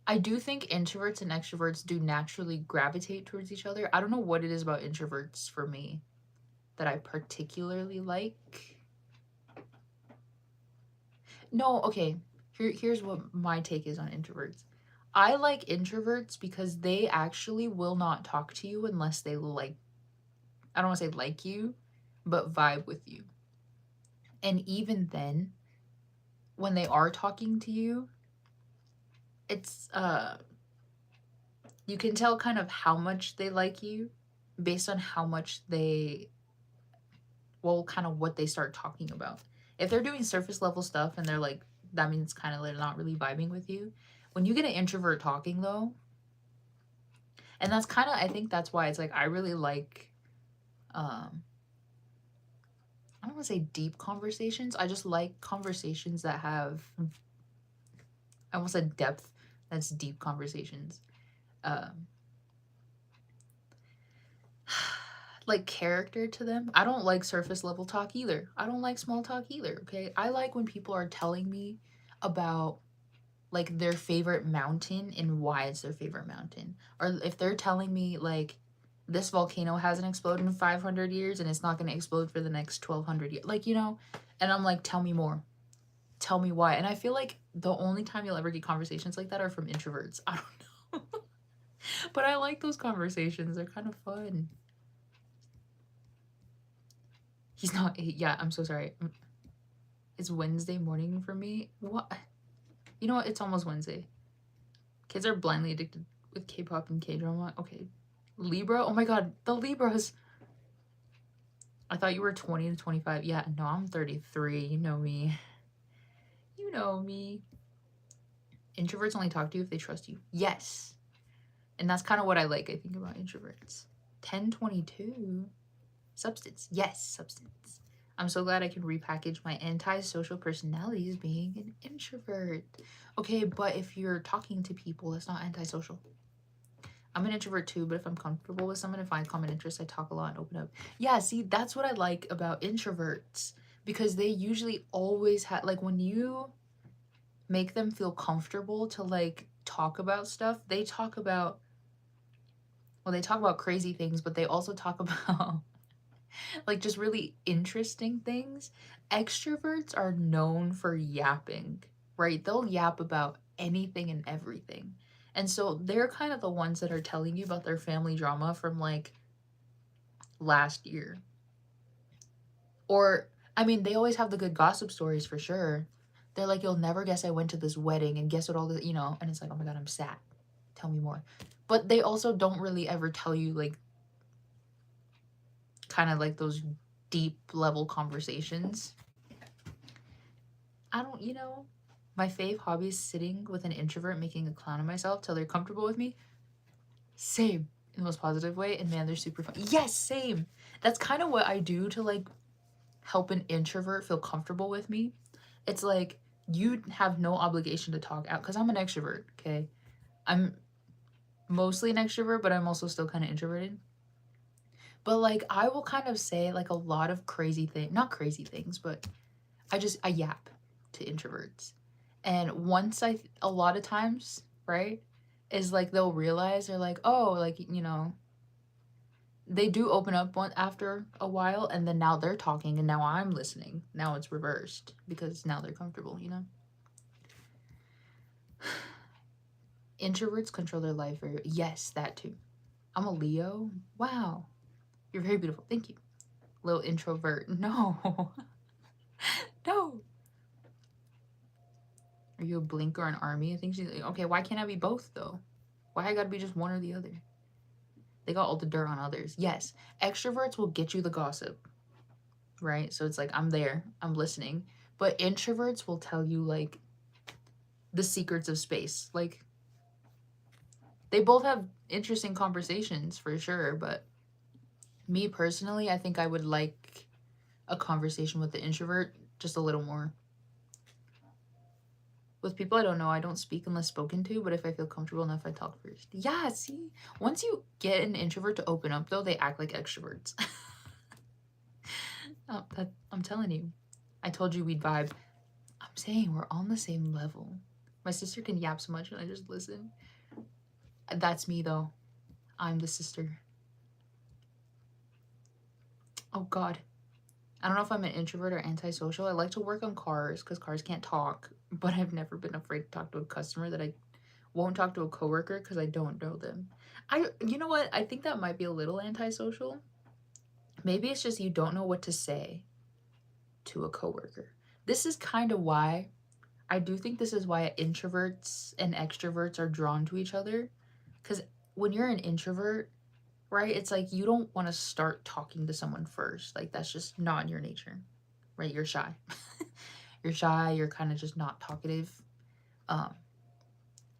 I do think introverts and extroverts do naturally gravitate towards each other. I don't know what it is about introverts for me that I particularly like. No, okay. Here's what my take is on introverts. I like introverts because they actually will not talk to you unless they like, I don't want to say like you, but vibe with you. And even then, when they are talking to you, it's you can tell kind of how much they like you based on how much they, well, kind of what they start talking about. If they're doing surface level stuff and they're like, that means kind of they're not really vibing with you. When you get an introvert talking though, and that's kind of, I think that's why it's like I really like, I don't want to say deep conversations. I just like conversations that have, I almost said depth. That's deep conversations. Um, like character to them. I don't like surface level talk either. I don't like small talk either. Okay. I like when people are telling me about like their favorite mountain and why it's their favorite mountain. Or if they're telling me like this volcano hasn't exploded in 500 years and it's not going to explode for the next 1200 years. Like, you know, and I'm like, tell me more. Tell me why. And I feel like the only time you'll ever get conversations like that are from introverts. I don't know. But I like those conversations. They're kind of fun. He's not, yeah, I'm so sorry. It's Wednesday morning for me. What? You know what? It's almost Wednesday. Kids are blindly addicted with K-pop and K-drama. Okay. Libra? Oh my god, the Libras. I thought you were 20 to 25. Yeah, no, I'm 33. You know me. You know me. Introverts only talk to you if they trust you. Yes. And that's kind of what I like, I think, about introverts. 1022. Substance. Yes, substance. I'm so glad I can repackage my antisocial personality as being an introvert. Okay, but if you're talking to people, that's not antisocial. I'm an introvert too, but if I'm comfortable with someone and find common interests, I talk a lot and open up. Yeah, see, that's what I like about introverts because they usually always have, like, when you make them feel comfortable to, like, talk about stuff, they talk about, well, they talk about crazy things, but they also talk about, like, just really interesting things. Extroverts are known for yapping, right? They'll yap about anything and everything. And so they're kind of the ones that are telling you about their family drama from like last year. Or, I mean, they always have the good gossip stories for sure. They're like, you'll never guess I went to this wedding and guess what all the, you know, and it's like, oh my God, I'm sad. Tell me more. But they also don't really ever tell you like kind of like those deep level conversations. I don't, you know, my fave hobby is sitting with an introvert making a clown of myself till they're comfortable with me. Same. In the most positive way. And man, they're super fun. Yes, same. That's kind of what I do to like help an introvert feel comfortable with me. It's like you have no obligation to talk out because I'm an extrovert, okay? I'm mostly an extrovert, but I'm also still kind of introverted. But like I will kind of say like a lot of crazy things, not crazy things, but I yap to introverts. And once a lot of times, right, is like they'll realize they're like, oh, like, you know, they do open up one after a while and then now they're talking and now I'm listening. Now it's reversed because now they're comfortable, you know? Introverts control their life very, yes, that too. I'm a Leo. Wow. You're very beautiful. Thank you. Little introvert. No. No. Are you a blink or an army? I think she's okay. Why can't I be both though? Why I gotta be just one or the other? They got all the dirt on others. Yes, extroverts will get you the gossip, right? So it's like I'm there, I'm listening. But introverts will tell you like the secrets of space. Like they both have interesting conversations for sure, but me personally, I think I would like a conversation with the introvert just a little more. With people I don't know, I don't speak unless spoken to, but if I feel comfortable enough, I talk first. Yeah, see? Once you get an introvert to open up, though, they act like extroverts. Oh, I'm telling you. I told you we'd vibe. I'm saying we're on the same level. My sister can yap so much and I just listen. That's me, though. I'm the sister. Oh, God. I don't know if I'm an introvert or antisocial. I like to work on cars because cars can't talk, but I've never been afraid to talk to a customer that I won't talk to a coworker because I don't know them. You know what? I think that might be a little antisocial. Maybe it's just you don't know what to say to a coworker. This is kind of why I do think this is why introverts and extroverts are drawn to each other because when you're an introvert, right, it's like you don't want to start talking to someone first. Like, that's just not in your nature, right? You're shy. You're shy, you're kind of just not talkative. Um,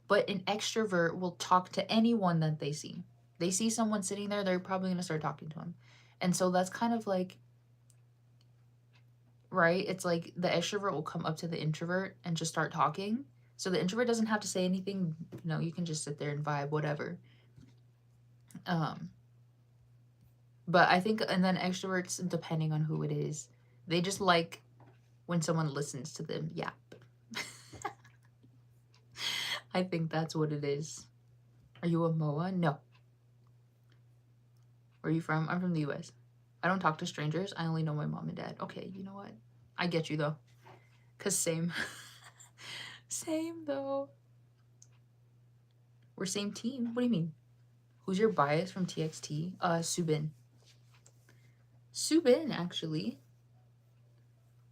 but an extrovert will talk to anyone that they see. They see someone sitting there, they're probably going to start talking to them. And so that's kind of like, right? It's like the extrovert will come up to the introvert and just start talking. So the introvert doesn't have to say anything, you can just sit there and vibe, whatever. Um, but I think, and then extroverts, depending on who it is, they just like when someone listens to them yap. I think that's what it is. Are you a MOA? No. Where are you from? I'm from the US. I don't talk to strangers. I only know my mom and dad. Okay, you know what? I get you though. Cause same. Same though. We're same team. What do you mean? Who's your bias from TXT? Subin. Subin, actually.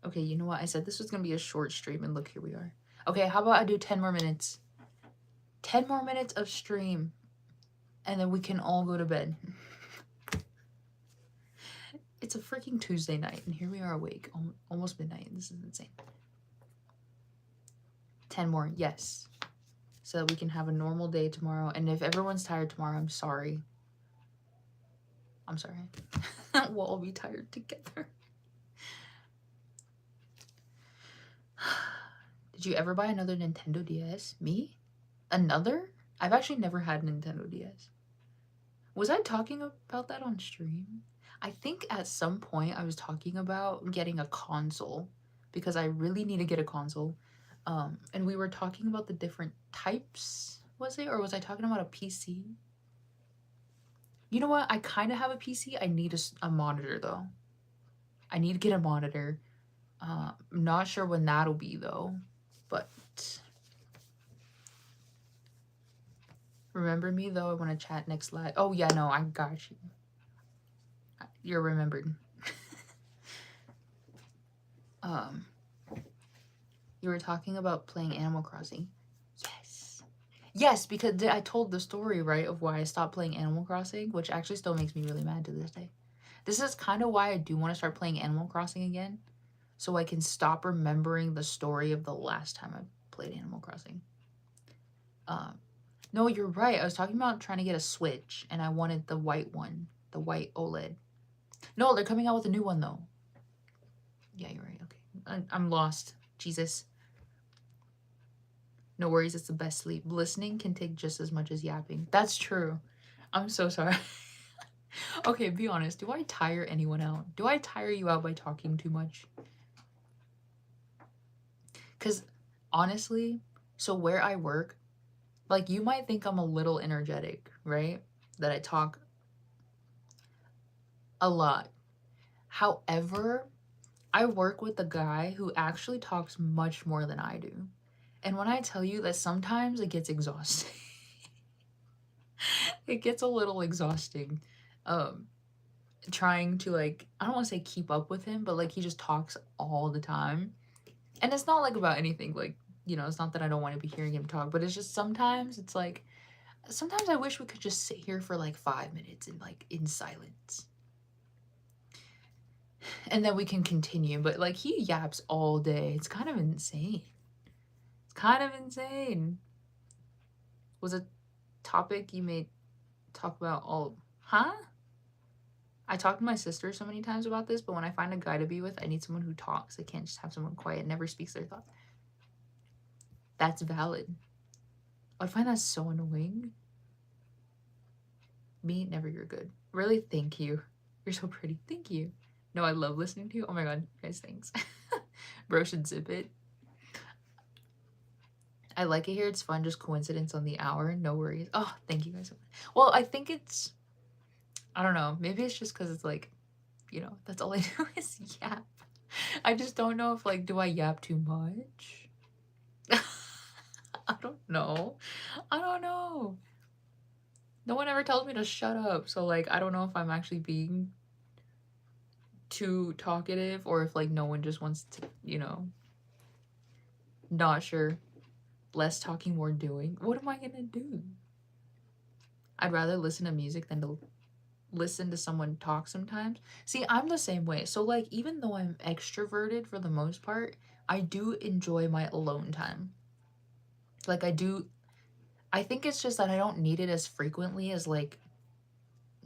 Okay, you know what? I said this was gonna be a short stream, and look, here we are. Okay, how about I do 10 more minutes? 10 more minutes of stream, and then we can all go to bed. It's a freaking Tuesday night, and here we are awake, almost midnight. This is insane. 10 more, yes. So that we can have a normal day tomorrow. And if everyone's tired tomorrow, I'm sorry. I'm sorry. We'll all be tired together. Did you ever buy another Nintendo DS? Me? Another? I've actually never had a Nintendo DS. Was I talking about that on stream? I think at some point I was talking about getting a console because I really need to get a console. And we were talking about the different types, was it? Or was I talking about a PC? You know what? I kind of have a PC. I need a monitor though. I need to get a monitor. I'm not sure when that'll be though, but remember me though. I want to chat next live. Oh yeah, no, I got you. You're remembered. You were talking about playing Animal Crossing. Yes. Yes, because I told the story, right, of why I stopped playing Animal Crossing, which actually still makes me really mad to this day. This is kind of why I do want to start playing Animal Crossing again, so I can stop remembering the story of the last time I played Animal Crossing. No, you're right. I was talking about trying to get a Switch, and I wanted the white one, the white OLED. No, they're coming out with a new one, though. Yeah, you're right. Okay. I'm lost. Jesus. No worries, it's the best sleep. Listening can take just as much as yapping. That's true. I'm so sorry. Okay, be honest. Do I tire anyone out? Do I tire you out by talking too much? Because honestly, so where I work, like you might think I'm a little energetic, right? That I talk a lot. However, I work with a guy who actually talks much more than I do. And when I tell you that sometimes it gets exhausting, it gets a little exhausting. Trying to like, I don't want to say keep up with him, but like he just talks all the time. And it's not like about anything, like, it's not that I don't want to be hearing him talk, but it's just sometimes it's like, sometimes I wish we could just sit here for like 5 minutes and like in silence. And then we can continue. But like he yaps all day. It's kind of insane. It's kind of insane. Was a topic you may talk about all, huh? I talked to my sister so many times about this, but when I find a guy to be with, I need someone who talks. I can't just have someone quiet, never speaks their thoughts. That's valid. I find that so annoying. Me, never, you're good. Really, thank you. You're so pretty. Thank you. No, I love listening to you. Oh my god, guys, thanks. Bro should zip it. I like it here. It's fun. Just coincidence on the hour. No worries. Oh, thank you guys so much. Well, I think it's, I don't know. Maybe it's just because it's like, that's all I do is yap. I just don't know if like, do I yap too much? I don't know. I don't know. No one ever tells me to shut up. So like, I don't know if I'm actually being too talkative or if like no one just wants to, not sure. Less talking, more doing. What am I gonna do? I'd rather listen to music than to listen to someone talk sometimes. See, I'm the same way. So like even though I'm extroverted for the most part, I do enjoy my alone time. Like I think it's just that I don't need it as frequently as like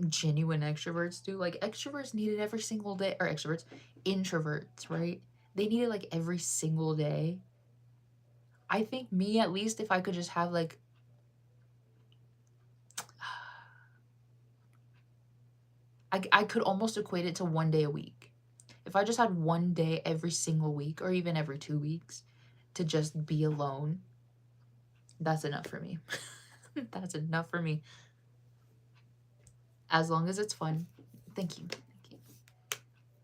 genuine extroverts do. Like extroverts need it every single day, or introverts, right? They need it like every single day. I think me, at least, if I could just have like I could almost equate it to 1 day a week. If I just had 1 day every single week, or even every 2 weeks, to just be alone, that's enough for me. That's enough for me. As long as it's fun. Thank you. Thank you.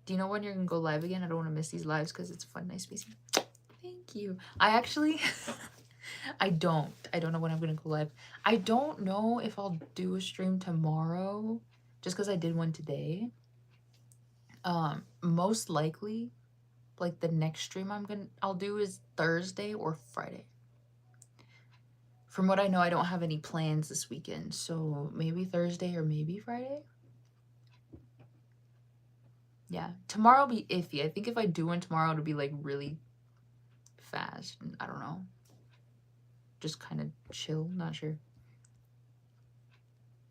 Do you know when you're gonna go live again? I don't want to miss these lives because it's fun. Nice meeting you. Thank you. I actually, I don't know when I'm gonna go live. I don't know if I'll do a stream tomorrow, just because I did one today. Most likely, like the next stream I'll do is Thursday or Friday. From what I know, I don't have any plans this weekend, so maybe Thursday or maybe Friday. Yeah, tomorrow will be iffy. I think if I do one tomorrow, it'll be like really fast. I don't know. Just kind of chill. Not sure.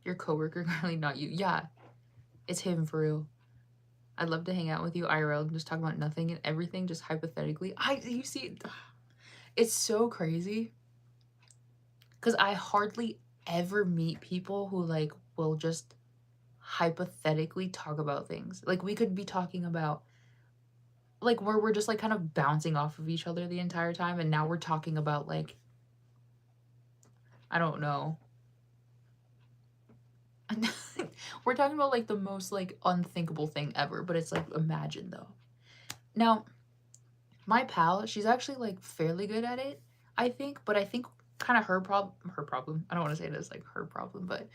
Your coworker, really not you. Yeah, it's him for real. I'd love to hang out with you IRL and just talk about nothing and everything, just hypothetically. You see, it's so crazy. Because I hardly ever meet people who like will just hypothetically talk about things. Like we could be talking about like where we're just like kind of bouncing off of each other the entire time, and now we're talking about like, I don't know. We're talking about like the most like unthinkable thing ever, but it's like, imagine though. Now, my pal, she's actually like fairly good at it, I think, but I think kind of her problem. I don't want to say it as like her problem, but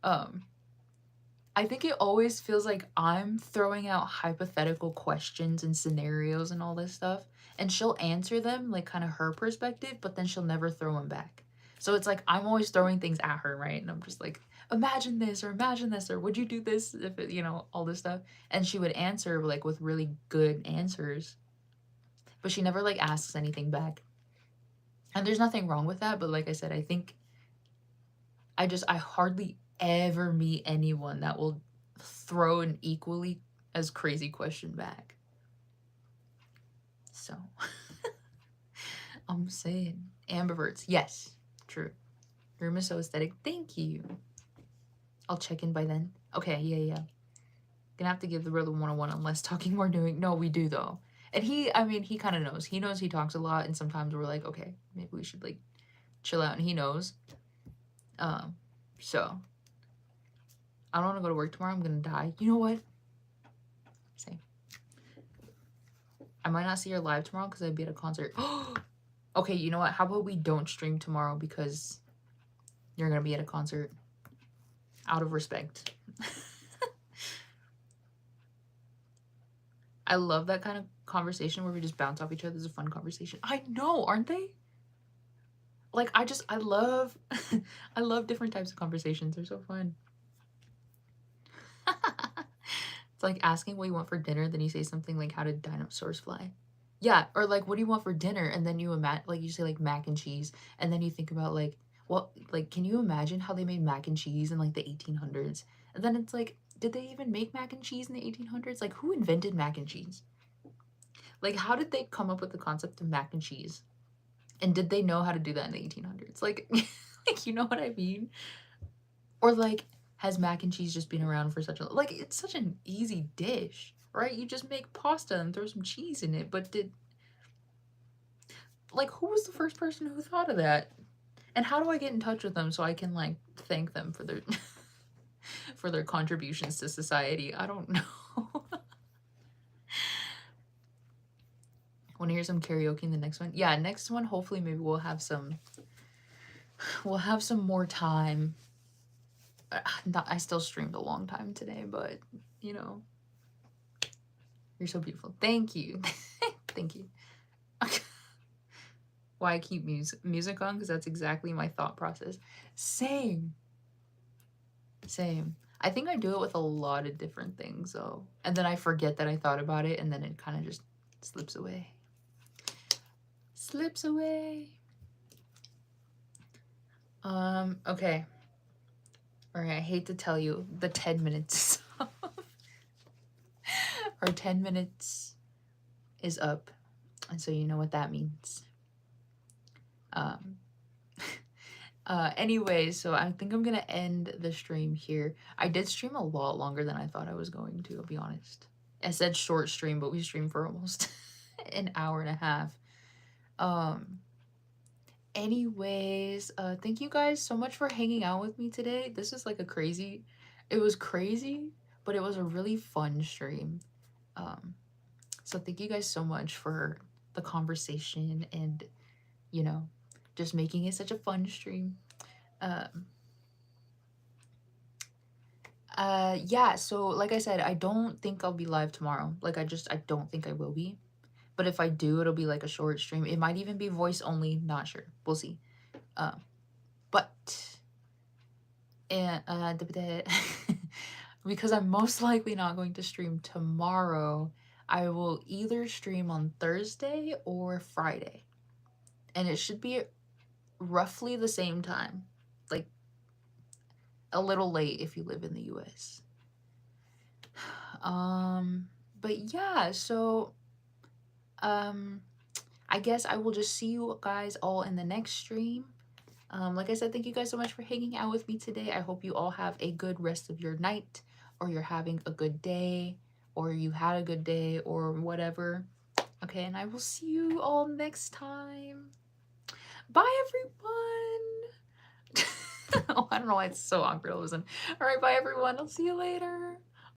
I think it always feels like I'm throwing out hypothetical questions and scenarios and all this stuff, and she'll answer them like kind of her perspective, but then she'll never throw them back. So it's like I'm always throwing things at her, right? And I'm just like, imagine this, or would you do this if it, all this stuff. And she would answer like with really good answers, but she never like asks anything back. And there's nothing wrong with that, but like I said, I think I hardly ever meet anyone that will throw an equally as crazy question back. So, I'm saying ambiverts. Yes, true. Room is so aesthetic. Thank you. I'll check in by then. Okay, yeah. Gonna have to give the brother 101 unless talking more doing. No, we do though. And he kind of knows. He knows he talks a lot, and sometimes we're like, okay, maybe we should like chill out, and he knows. So I don't want to go to work tomorrow. I'm gonna die. You know what? Same. I might not see her live tomorrow because I'd be at a concert. Okay, you know what? How about we don't stream tomorrow because you're gonna be at a concert. Out of respect. I love that kind of conversation where we just bounce off each other. It's a fun conversation. I know, aren't they? Like I love I love different types of conversations. They're so fun. It's like asking what you want for dinner, then you say something like, how did dinosaurs fly? Yeah, or like, what do you want for dinner? And then you like you say like mac and cheese, and then you think about like, well, like, can you imagine how they made mac and cheese in like the 1800s? And then it's like, did they even make mac and cheese in the 1800s? Like, who invented mac and cheese? Like, how did they come up with the concept of mac and cheese? And did they know how to do that in the 1800s? Like, like, you know what I mean? Or like, has mac and cheese just been around for such a, like, it's such an easy dish, right? You just make pasta and throw some cheese in it. But like, who was the first person who thought of that? And how do I get in touch with them so I can like thank them for their for their contributions to society? I don't know. Want to hear some karaoke in the next one? Yeah, next one hopefully maybe we'll have some more time. I still streamed a long time today, but you're so beautiful. Thank you. Thank you. Why I keep music on, because that's exactly my thought process. Same. Same. I think I do it with a lot of different things, though. And then I forget that I thought about it, and then it kind of just slips away. Slips away. Okay. All right, I hate to tell you, the 10 minutes our 10 minutes is up. And so you know what that means. Um anyway, so I think I'm gonna end the stream here. I did stream a lot longer than I thought I was going to, I'll be honest. I said short stream, but we streamed for almost an hour and a half. Anyways, thank you guys so much for hanging out with me today. This is like it was crazy, but it was a really fun stream. Um, so thank you guys so much for the conversation and, you know, just making it such a fun stream. Um, yeah, so like I said, I don't think I'll be live tomorrow. Like I don't think I will be. But if I do, it'll be like a short stream. It might even be voice only, not sure. We'll see. But and because I'm most likely not going to stream tomorrow, I will either stream on Thursday or Friday. And it should be roughly the same time. Like a little late if you live in the US. But yeah, so I guess I will just see you guys all in the next stream. Like I said, thank you guys so much for hanging out with me today. I hope you all have a good rest of your night, or you're having a good day, or you had a good day, or whatever. Okay, and I will see you all next time. Bye, everyone. Oh, I don't know why it's so awkward to listen. All right, bye, everyone. I'll see you later.